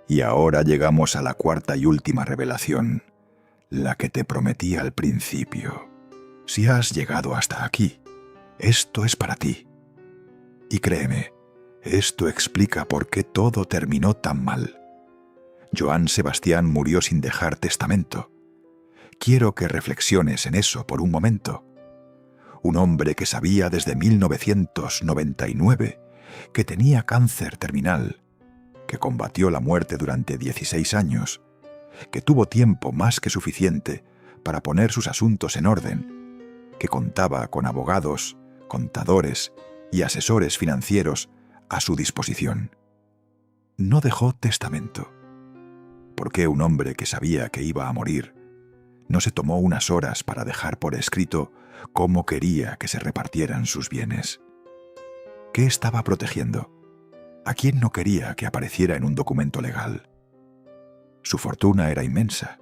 Y ahora llegamos a la cuarta y última revelación, la que te prometí al principio. Si has llegado hasta aquí, esto es para ti. Y créeme, esto explica por qué todo terminó tan mal. Joan Sebastián murió sin dejar testamento. Quiero que reflexiones en eso por un momento. Un hombre que sabía desde 1999 que tenía cáncer terminal, que combatió la muerte durante 16 años, que tuvo tiempo más que suficiente para poner sus asuntos en orden, que contaba con abogados, contadores y asesores financieros a su disposición. No dejó testamento. ¿Por qué un hombre que sabía que iba a morir no se tomó unas horas para dejar por escrito cómo quería que se repartieran sus bienes? ¿Qué estaba protegiendo? ¿A quién no quería que apareciera en un documento legal? Su fortuna era inmensa.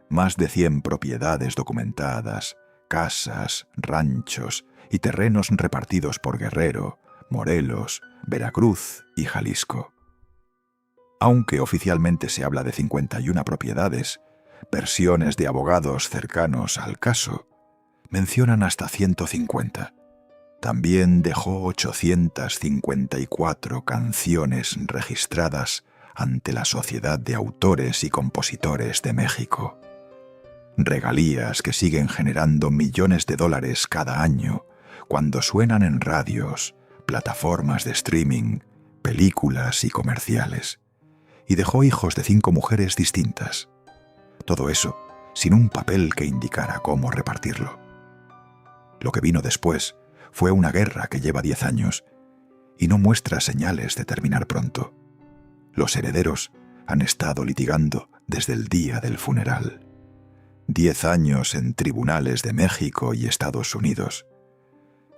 Más de 100 propiedades documentadas, casas, ranchos y terrenos repartidos por Guerrero, Morelos, Veracruz y Jalisco. Aunque oficialmente se habla de 51 propiedades, versiones de abogados cercanos al caso mencionan hasta 150. También dejó 854 canciones registradas ante la Sociedad de Autores y Compositores de México. Regalías que siguen generando millones de dólares cada año cuando suenan en radios, plataformas de streaming, películas y comerciales. Y dejó hijos de 5 mujeres distintas. Todo eso sin un papel que indicara cómo repartirlo. Lo que vino después fue una guerra que lleva 10 años y no muestra señales de terminar pronto. Los herederos han estado litigando desde el día del funeral. 10 años en tribunales de México y Estados Unidos.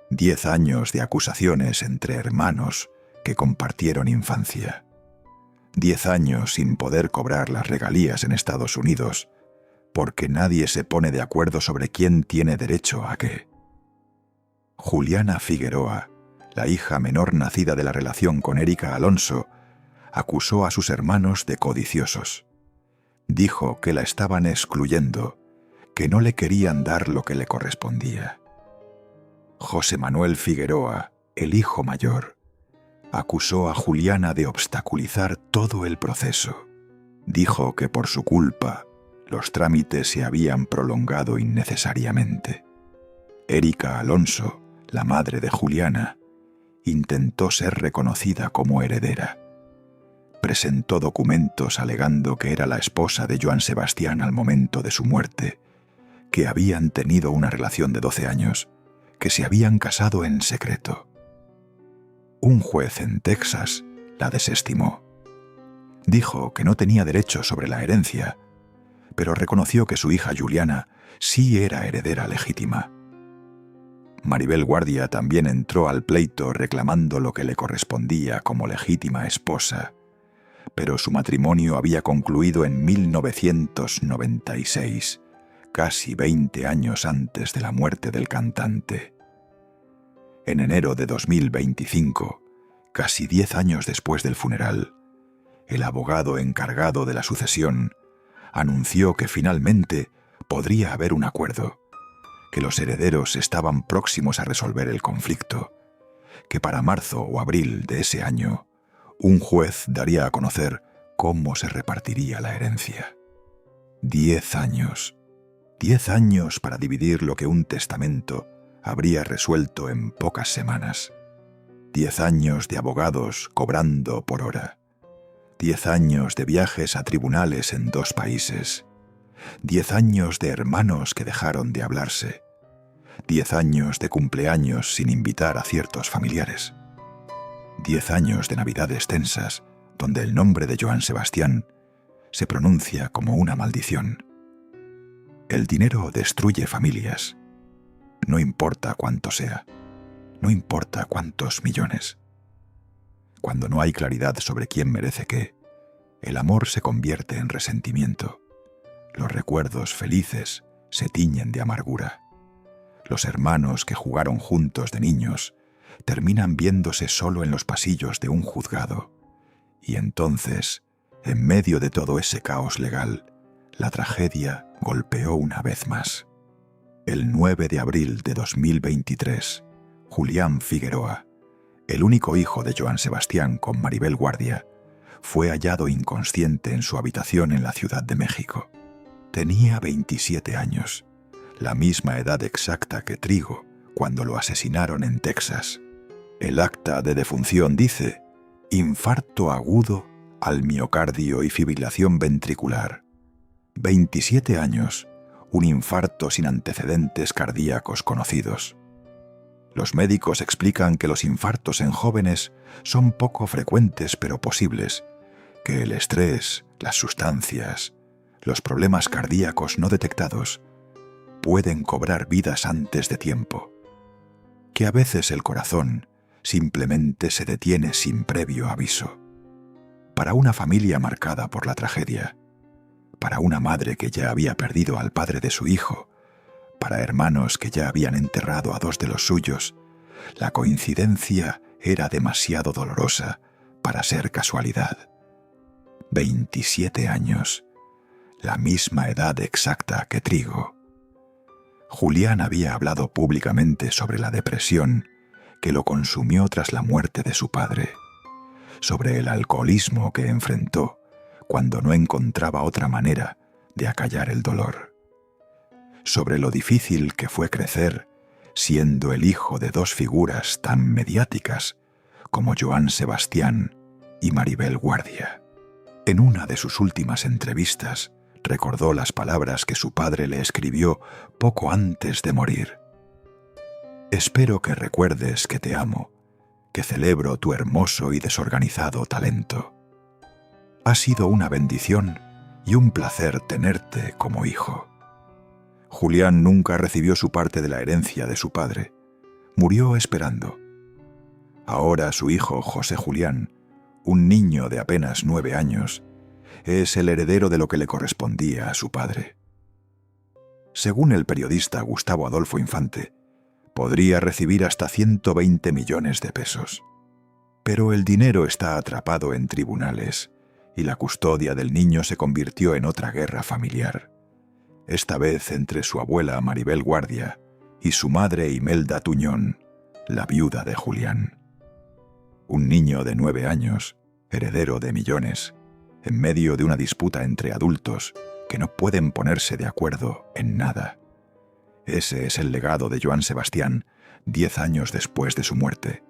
10 años de acusaciones entre hermanos que compartieron infancia. 10 años sin poder cobrar las regalías en Estados Unidos porque nadie se pone de acuerdo sobre quién tiene derecho a qué. Juliana Figueroa, la hija menor nacida de la relación con Erika Alonso, acusó a sus hermanos de codiciosos. Dijo que la estaban excluyendo, que no le querían dar lo que le correspondía. José Manuel Figueroa, el hijo mayor, acusó a Juliana de obstaculizar todo el proceso. Dijo que por su culpa los trámites se habían prolongado innecesariamente. Erika Alonso, la madre de Juliana, intentó ser reconocida como heredera. presentó documentos alegando que era la esposa de Joan Sebastián al momento de su muerte, que habían tenido una relación de 12 años, que se habían casado en secreto. Un juez en Texas la desestimó. Dijo que no tenía derecho sobre la herencia, pero reconoció que su hija Juliana sí era heredera legítima. Maribel Guardia también entró al pleito reclamando lo que le correspondía como legítima esposa, pero su matrimonio había concluido en 1996, casi 20 años antes de la muerte del cantante. En enero de 2025, casi 10 años después del funeral, el abogado encargado de la sucesión anunció que finalmente podría haber un acuerdo, que los herederos estaban próximos a resolver el conflicto, que para marzo o abril de ese año, un juez daría a conocer cómo se repartiría la herencia. 10 años. 10 años para dividir lo que un testamento habría resuelto en pocas semanas. 10 años de abogados cobrando por hora. 10 años de viajes a tribunales en 2 países. 10 años de hermanos que dejaron de hablarse. 10 años de cumpleaños sin invitar a ciertos familiares. 10 años de navidades tensas, donde el nombre de Joan Sebastián se pronuncia como una maldición. El dinero destruye familias. No importa cuánto sea. No importa cuántos millones. Cuando no hay claridad sobre quién merece qué, el amor se convierte en resentimiento. Los recuerdos felices se tiñen de amargura. Los hermanos que jugaron juntos de niños terminan viéndose solo en los pasillos de un juzgado. Y entonces, en medio de todo ese caos legal, la tragedia golpeó una vez más. El 9 de abril de 2023, Julián Figueroa, el único hijo de Joan Sebastián con Maribel Guardia, fue hallado inconsciente en su habitación en la Ciudad de México. Tenía 27 años, la misma edad exacta que Trigo cuando lo asesinaron en Texas. El acta de defunción dice: infarto agudo al miocardio y fibrilación ventricular. 27 años, un infarto sin antecedentes cardíacos conocidos. Los médicos explican que los infartos en jóvenes son poco frecuentes pero posibles, que el estrés, las sustancias, los problemas cardíacos no detectados pueden cobrar vidas antes de tiempo, que a veces el corazón simplemente se detiene sin previo aviso. Para una familia marcada por la tragedia, para una madre que ya había perdido al padre de su hijo, para hermanos que ya habían enterrado a 2 de los suyos, la coincidencia era demasiado dolorosa para ser casualidad. 27 años, la misma edad exacta que Trigo. Julián había hablado públicamente sobre la depresión que lo consumió tras la muerte de su padre, sobre el alcoholismo que enfrentó cuando no encontraba otra manera de acallar el dolor, sobre lo difícil que fue crecer siendo el hijo de 2 figuras tan mediáticas como Joan Sebastián y Maribel Guardia. En una de sus últimas entrevistas, recordó las palabras que su padre le escribió poco antes de morir. Espero que recuerdes que te amo, que celebro tu hermoso y desorganizado talento. Ha sido una bendición y un placer tenerte como hijo. Julián nunca recibió su parte de la herencia de su padre. Murió esperando. Ahora su hijo José Julián, un niño de apenas 9 años, es el heredero de lo que le correspondía a su padre. Según el periodista Gustavo Adolfo Infante, podría recibir hasta 120 millones de pesos. Pero el dinero está atrapado en tribunales y la custodia del niño se convirtió en otra guerra familiar, esta vez entre su abuela Maribel Guardia y su madre Imelda Tuñón, la viuda de Julián. Un niño de 9 años, heredero de millones, en medio de una disputa entre adultos que no pueden ponerse de acuerdo en nada. Ese es el legado de Joan Sebastián 10 años después de su muerte.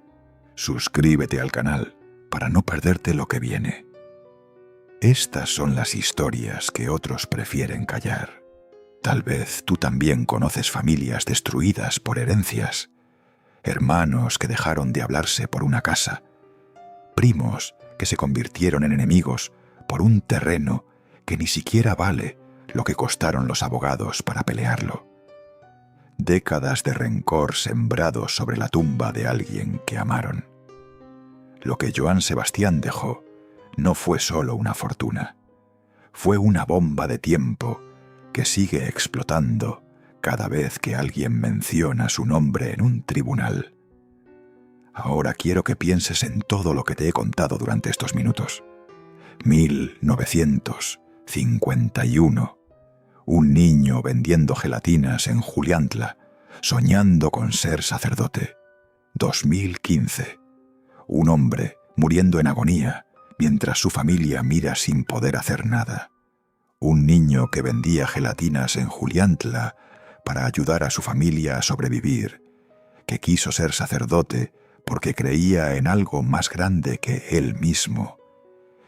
Suscríbete al canal para no perderte lo que viene. Estas son las historias que otros prefieren callar. Tal vez tú también conoces familias destruidas por herencias, hermanos que dejaron de hablarse por una casa, primos que se convirtieron en enemigos por un terreno que ni siquiera vale lo que costaron los abogados para pelearlo. Décadas de rencor sembrados sobre la tumba de alguien que amaron. Lo que Joan Sebastián dejó no fue solo una fortuna, fue una bomba de tiempo que sigue explotando cada vez que alguien menciona su nombre en un tribunal. Ahora quiero que pienses en todo lo que te he contado durante estos minutos. 1951. Un niño vendiendo gelatinas en Juliantla, soñando con ser sacerdote. 2015. Un hombre muriendo en agonía mientras su familia mira sin poder hacer nada. Un niño que vendía gelatinas en Juliantla para ayudar a su familia a sobrevivir, que quiso ser sacerdote porque creía en algo más grande que él mismo,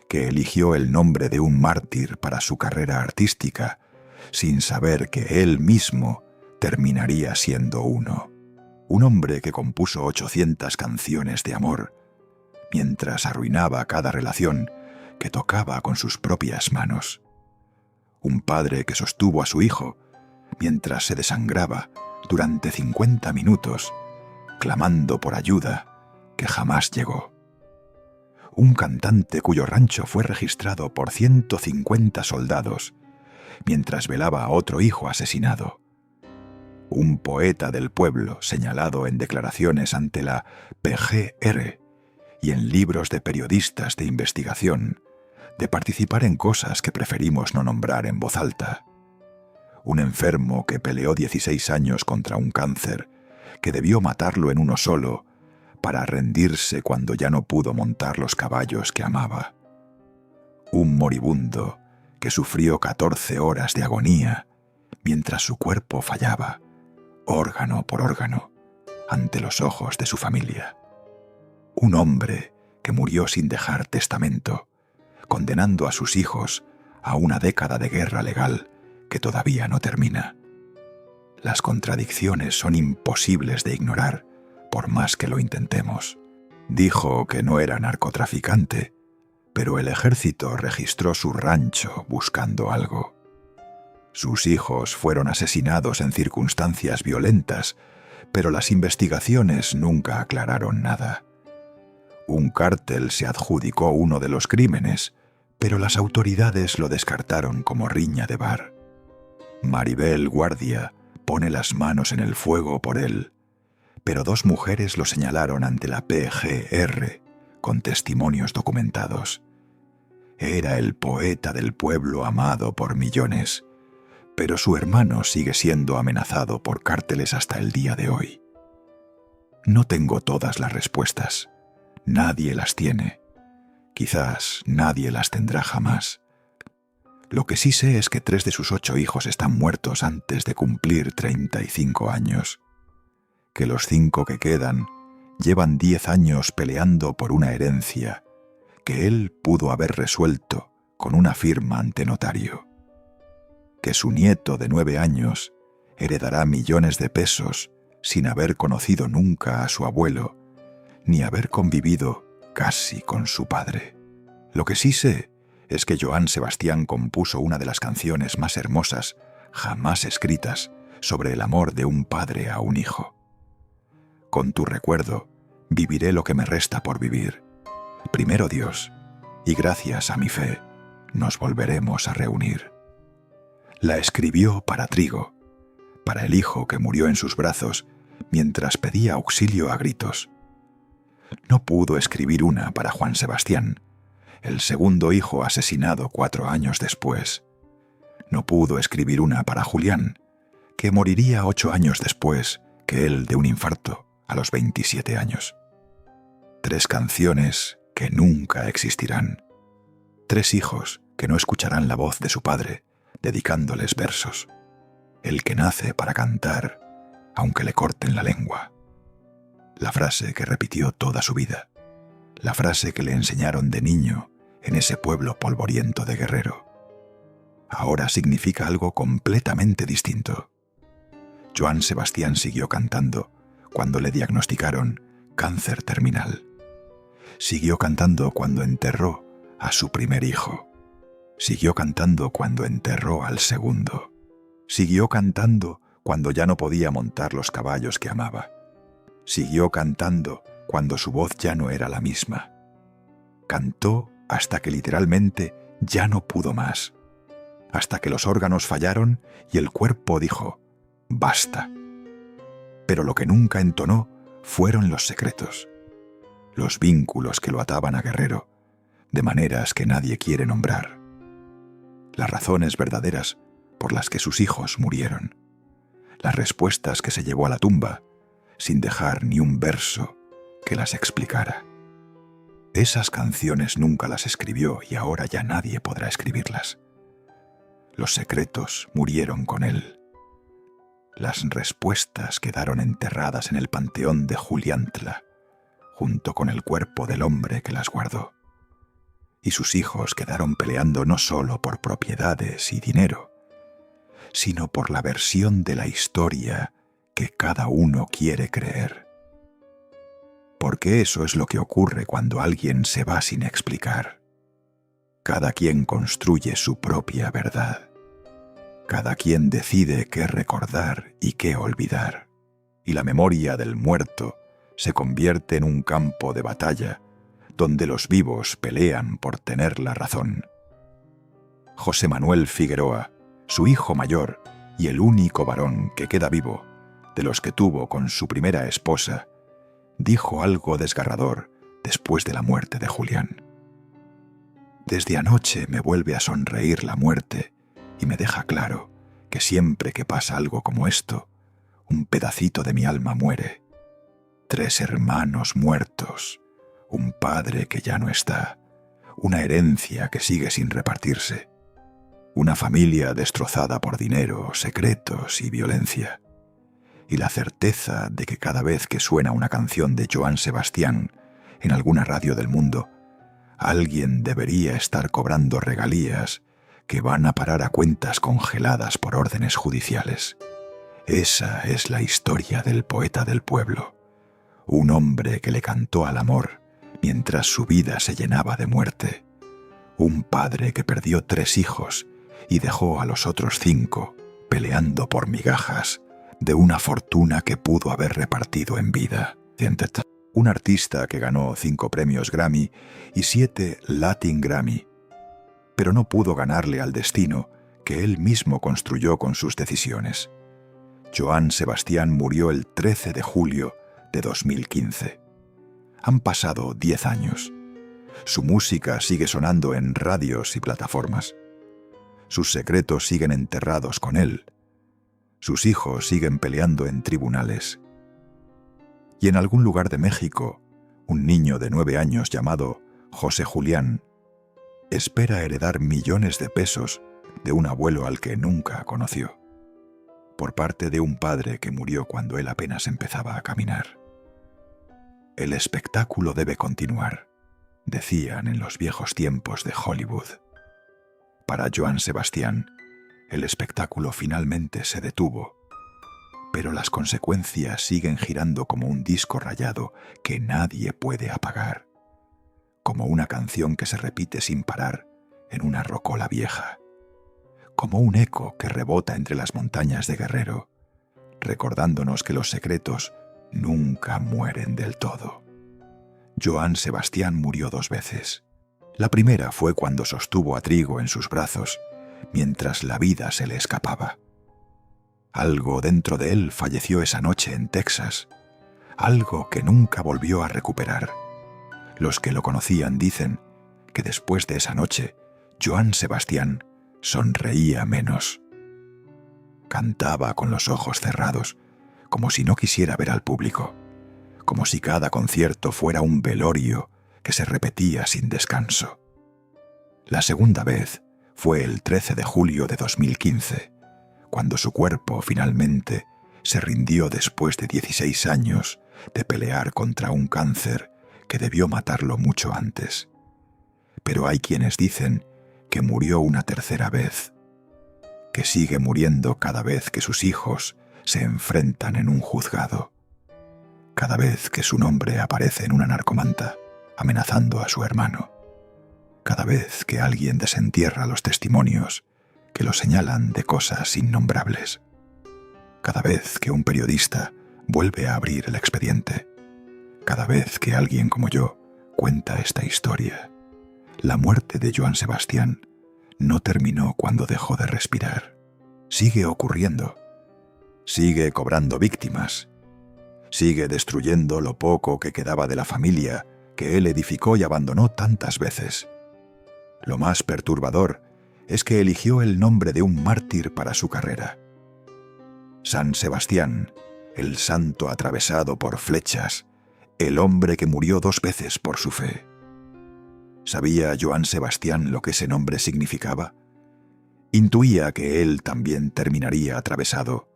que eligió el nombre de un mártir para su carrera artística, sin saber que él mismo terminaría siendo uno. Un hombre que compuso 800 canciones de amor, mientras arruinaba cada relación que tocaba con sus propias manos. Un padre que sostuvo a su hijo mientras se desangraba durante 50 minutos, clamando por ayuda que jamás llegó. Un cantante cuyo rancho fue registrado por 150 soldados mientras velaba a otro hijo asesinado. Un poeta del pueblo señalado en declaraciones ante la PGR y en libros de periodistas de investigación de participar en cosas que preferimos no nombrar en voz alta. Un enfermo que peleó 16 años contra un cáncer que debió matarlo en uno solo para rendirse cuando ya no pudo montar los caballos que amaba. Un moribundo que sufrió 14 horas de agonía mientras su cuerpo fallaba, órgano por órgano, ante los ojos de su familia. Un hombre que murió sin dejar testamento, condenando a sus hijos a una década de guerra legal que todavía no termina. Las contradicciones son imposibles de ignorar, por más que lo intentemos. Dijo que no era narcotraficante, pero el ejército registró su rancho buscando algo. Sus hijos fueron asesinados en circunstancias violentas, pero las investigaciones nunca aclararon nada. Un cártel se adjudicó uno de los crímenes, pero las autoridades lo descartaron como riña de bar. Maribel Guardia pone las manos en el fuego por él, pero 2 mujeres lo señalaron ante la PGR con testimonios documentados. Era el poeta del pueblo amado por millones, pero su hermano sigue siendo amenazado por cárteles hasta el día de hoy. No tengo todas las respuestas. Nadie las tiene. Quizás nadie las tendrá jamás. Lo que sí sé es que 3 de sus 8 hijos están muertos antes de cumplir 35 años. Que los 5 que quedan llevan 10 años peleando por una herencia que él pudo haber resuelto con una firma ante notario. Que su nieto de 9 años heredará millones de pesos sin haber conocido nunca a su abuelo, ni haber convivido casi con su padre. Lo que sí sé es que Joan Sebastián compuso una de las canciones más hermosas jamás escritas sobre el amor de un padre a un hijo. Con tu recuerdo, viviré lo que me resta por vivir. Primero Dios, y gracias a mi fe, nos volveremos a reunir. La escribió para Trigo, para el hijo que murió en sus brazos mientras pedía auxilio a gritos. No pudo escribir una para Juan Sebastián, el segundo hijo asesinado 4 años después. No pudo escribir una para Julián, que moriría 8 años después que él de un infarto a los 27 años. 3 canciones que nunca existirán. 3 hijos que no escucharán la voz de su padre, dedicándoles versos. El que nace para cantar, aunque le corten la lengua. La frase que repitió toda su vida. La frase que le enseñaron de niño en ese pueblo polvoriento de Guerrero. Ahora significa algo completamente distinto. Joan Sebastián siguió cantando cuando le diagnosticaron cáncer terminal. Siguió cantando cuando enterró a su primer hijo. Siguió cantando cuando enterró al segundo. Siguió cantando cuando ya no podía montar los caballos que amaba. Siguió cantando cuando su voz ya no era la misma. Cantó hasta que literalmente ya no pudo más. Hasta que los órganos fallaron y el cuerpo dijo, basta. Pero lo que nunca entonó fueron los secretos, los vínculos que lo ataban a Guerrero, de maneras que nadie quiere nombrar. Las razones verdaderas por las que sus hijos murieron. Las respuestas que se llevó a la tumba, sin dejar ni un verso que las explicara. Esas canciones nunca las escribió y ahora ya nadie podrá escribirlas. Los secretos murieron con él. Las respuestas quedaron enterradas en el panteón de Juliantla, junto con el cuerpo del hombre que las guardó. Y sus hijos quedaron peleando no solo por propiedades y dinero, sino por la versión de la historia que cada uno quiere creer. Porque eso es lo que ocurre cuando alguien se va sin explicar. Cada quien construye su propia verdad. Cada quien decide qué recordar y qué olvidar. Y la memoria del muerto se convierte en un campo de batalla donde los vivos pelean por tener la razón. José Manuel Figueroa, su hijo mayor y el único varón que queda vivo, de los que tuvo con su primera esposa, dijo algo desgarrador después de la muerte de Julián. Desde anoche me vuelve a sonreír la muerte y me deja claro que siempre que pasa algo como esto, un pedacito de mi alma muere. 3 hermanos muertos, un padre que ya no está, una herencia que sigue sin repartirse, una familia destrozada por dinero, secretos y violencia, y la certeza de que cada vez que suena una canción de Joan Sebastián en alguna radio del mundo, alguien debería estar cobrando regalías que van a parar a cuentas congeladas por órdenes judiciales. Esa es la historia del poeta del pueblo, un hombre que le cantó al amor mientras su vida se llenaba de muerte, un padre que perdió 3 hijos y dejó a los otros 5 peleando por migajas de una fortuna que pudo haber repartido en vida. Un artista que ganó 5 premios Grammy y 7 Latin Grammy, pero no pudo ganarle al destino que él mismo construyó con sus decisiones. Joan Sebastián murió el 13 de julio de 2015. Han pasado 10 años. Su música sigue sonando en radios y plataformas. Sus secretos siguen enterrados con él. Sus hijos siguen peleando en tribunales. Y en algún lugar de México, un niño de 9 años llamado José Julián espera heredar millones de pesos de un abuelo al que nunca conoció, por parte de un padre que murió cuando él apenas empezaba a caminar. El espectáculo debe continuar, decían en los viejos tiempos de Hollywood. Para Joan Sebastián, el espectáculo finalmente se detuvo, pero las consecuencias siguen girando como un disco rayado que nadie puede apagar, como una canción que se repite sin parar en una rocola vieja, como un eco que rebota entre las montañas de Guerrero, recordándonos que los secretos nunca mueren del todo. Joan Sebastián murió 2 veces. La primera fue cuando sostuvo a Trigo en sus brazos, mientras la vida se le escapaba. Algo dentro de él falleció esa noche en Texas, algo que nunca volvió a recuperar. Los que lo conocían dicen que después de esa noche, Joan Sebastián sonreía menos. Cantaba con los ojos cerrados, como si no quisiera ver al público, como si cada concierto fuera un velorio que se repetía sin descanso. La segunda vez fue el 13 de julio de 2015, cuando su cuerpo finalmente se rindió después de 16 años de pelear contra un cáncer que debió matarlo mucho antes. pero hay quienes dicen que murió una tercera vez, que sigue muriendo cada vez que sus hijos se enfrentan en un juzgado, cada vez que su nombre aparece en una narcomanta amenazando a su hermano, cada vez que alguien desentierra los testimonios que lo señalan de cosas innombrables, cada vez que un periodista vuelve a abrir el expediente, cada vez que alguien como yo cuenta esta historia. La muerte de Joan Sebastián no terminó cuando dejó de respirar. Sigue ocurriendo. Sigue cobrando víctimas. Sigue destruyendo lo poco que quedaba de la familia que él edificó y abandonó tantas veces. Lo más perturbador es que eligió el nombre de un mártir para su carrera. San Sebastián, el santo atravesado por flechas, el hombre que murió 2 veces por su fe. ¿Sabía Joan Sebastián lo que ese nombre significaba? Intuía que él también terminaría atravesado,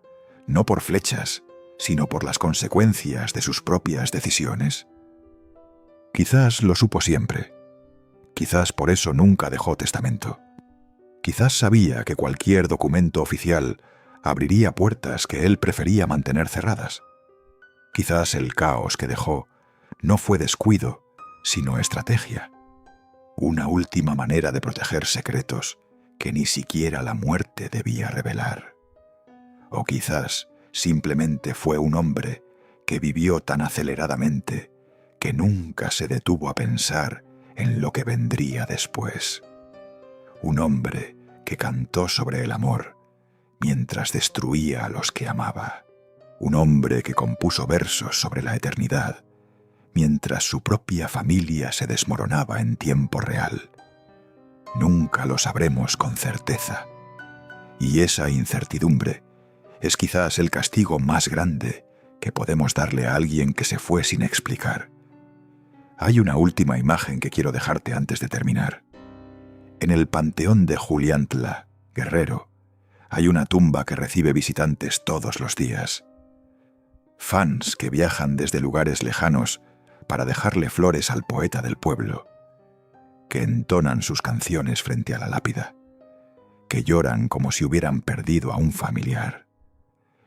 no por flechas, sino por las consecuencias de sus propias decisiones. Quizás lo supo siempre. Quizás por eso nunca dejó testamento. Quizás sabía que cualquier documento oficial abriría puertas que él prefería mantener cerradas. Quizás el caos que dejó no fue descuido, sino estrategia. Una última manera de proteger secretos que ni siquiera la muerte debía revelar. O quizás simplemente fue un hombre que vivió tan aceleradamente que nunca se detuvo a pensar en lo que vendría después. Un hombre que cantó sobre el amor mientras destruía a los que amaba. Un hombre que compuso versos sobre la eternidad mientras su propia familia se desmoronaba en tiempo real. Nunca lo sabremos con certeza. Y esa incertidumbre es quizás el castigo más grande que podemos darle a alguien que se fue sin explicar. Hay una última imagen que quiero dejarte antes de terminar. En el panteón de Juliantla, Guerrero, hay una tumba que recibe visitantes todos los días. Fans que viajan desde lugares lejanos para dejarle flores al poeta del pueblo, que entonan sus canciones frente a la lápida, que lloran como si hubieran perdido a un familiar,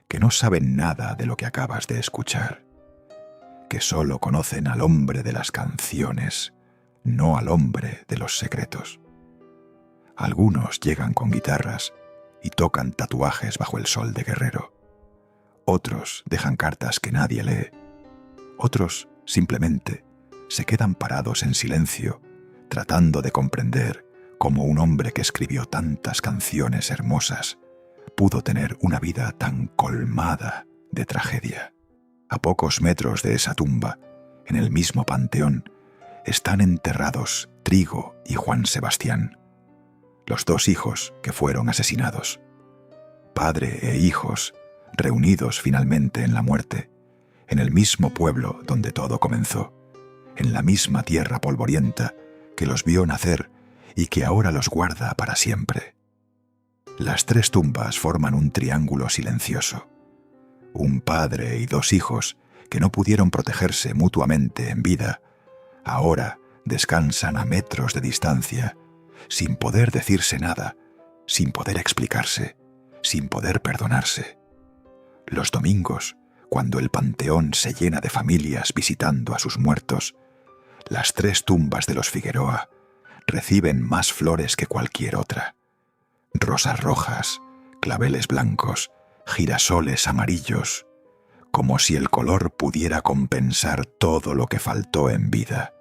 que no saben nada de lo que acabas de escuchar, que solo conocen al hombre de las canciones, no al hombre de los secretos. Algunos llegan con guitarras y tocan tatuajes bajo el sol de Guerrero. Otros dejan cartas que nadie lee. Otros simplemente se quedan parados en silencio, tratando de comprender cómo un hombre que escribió tantas canciones hermosas pudo tener una vida tan colmada de tragedia. A pocos metros de esa tumba, en el mismo panteón, están enterrados Trigo y Juan Sebastián, los 2 hijos que fueron asesinados. Padre e hijos, reunidos finalmente en la muerte, en el mismo pueblo donde todo comenzó, en la misma tierra polvorienta que los vio nacer y que ahora los guarda para siempre. Las 3 tumbas forman un triángulo silencioso. Un padre y 2 hijos que no pudieron protegerse mutuamente en vida, ahora descansan a metros de distancia, sin poder decirse nada, sin poder explicarse, sin poder perdonarse. Los domingos, cuando el panteón se llena de familias visitando a sus muertos, las 3 tumbas de los Figueroa reciben más flores que cualquier otra. Rosas rojas, claveles blancos, girasoles amarillos, como si el color pudiera compensar todo lo que faltó en vida,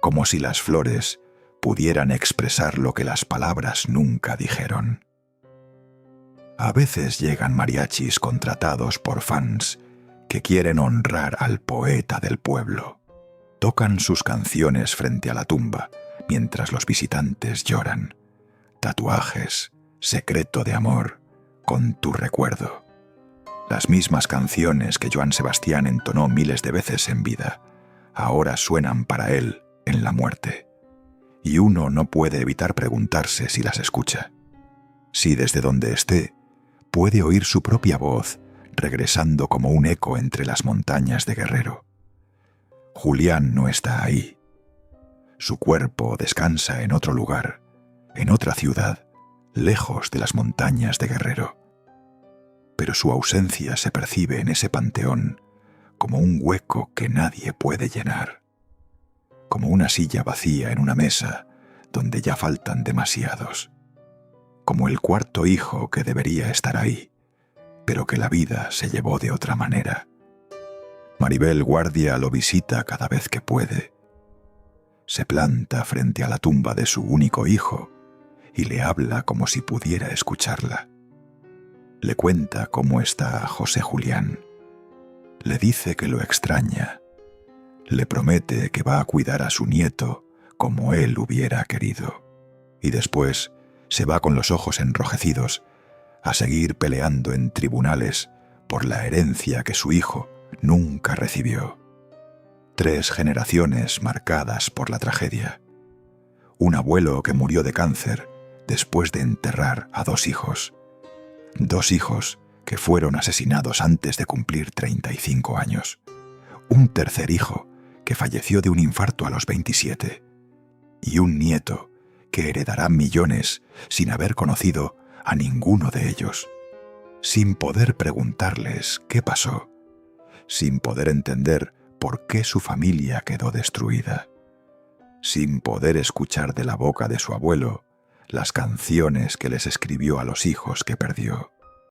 como si las flores pudieran expresar lo que las palabras nunca dijeron. A veces llegan mariachis contratados por fans que quieren honrar al poeta del pueblo. Tocan sus canciones frente a la tumba mientras los visitantes lloran. Tatuajes, secreto de amor, con tu recuerdo. Las mismas canciones que Joan Sebastián entonó miles de veces en vida, ahora suenan para él en la muerte. Y uno no puede evitar preguntarse si las escucha. Si desde donde esté, puede oír su propia voz regresando como un eco entre las montañas de Guerrero. Julián no está ahí. Su cuerpo descansa en otro lugar, en otra ciudad, lejos de las montañas de Guerrero. Pero su ausencia se percibe en ese panteón como un hueco que nadie puede llenar, como una silla vacía en una mesa donde ya faltan demasiados, como el cuarto hijo que debería estar ahí, pero que la vida se llevó de otra manera. Maribel Guardia lo visita cada vez que puede. Se planta frente a la tumba de su único hijo y le habla como si pudiera escucharla. Le cuenta cómo está José Julián. Le dice que lo extraña. Le promete que va a cuidar a su nieto como él hubiera querido. Y después se va con los ojos enrojecidos a seguir peleando en tribunales por la herencia que su hijo nunca recibió. 3 generaciones marcadas por la tragedia. Un abuelo que murió de cáncer después de enterrar a 2 hijos. 2 hijos que fueron asesinados antes de cumplir 35 años. Un tercer hijo que falleció de un infarto a los 27. Y un nieto que heredará millones sin haber conocido a ninguno de ellos. Sin poder preguntarles qué pasó. Sin poder entender por qué su familia quedó destruida. Sin poder escuchar de la boca de su abuelo las canciones que les escribió a los hijos que perdió.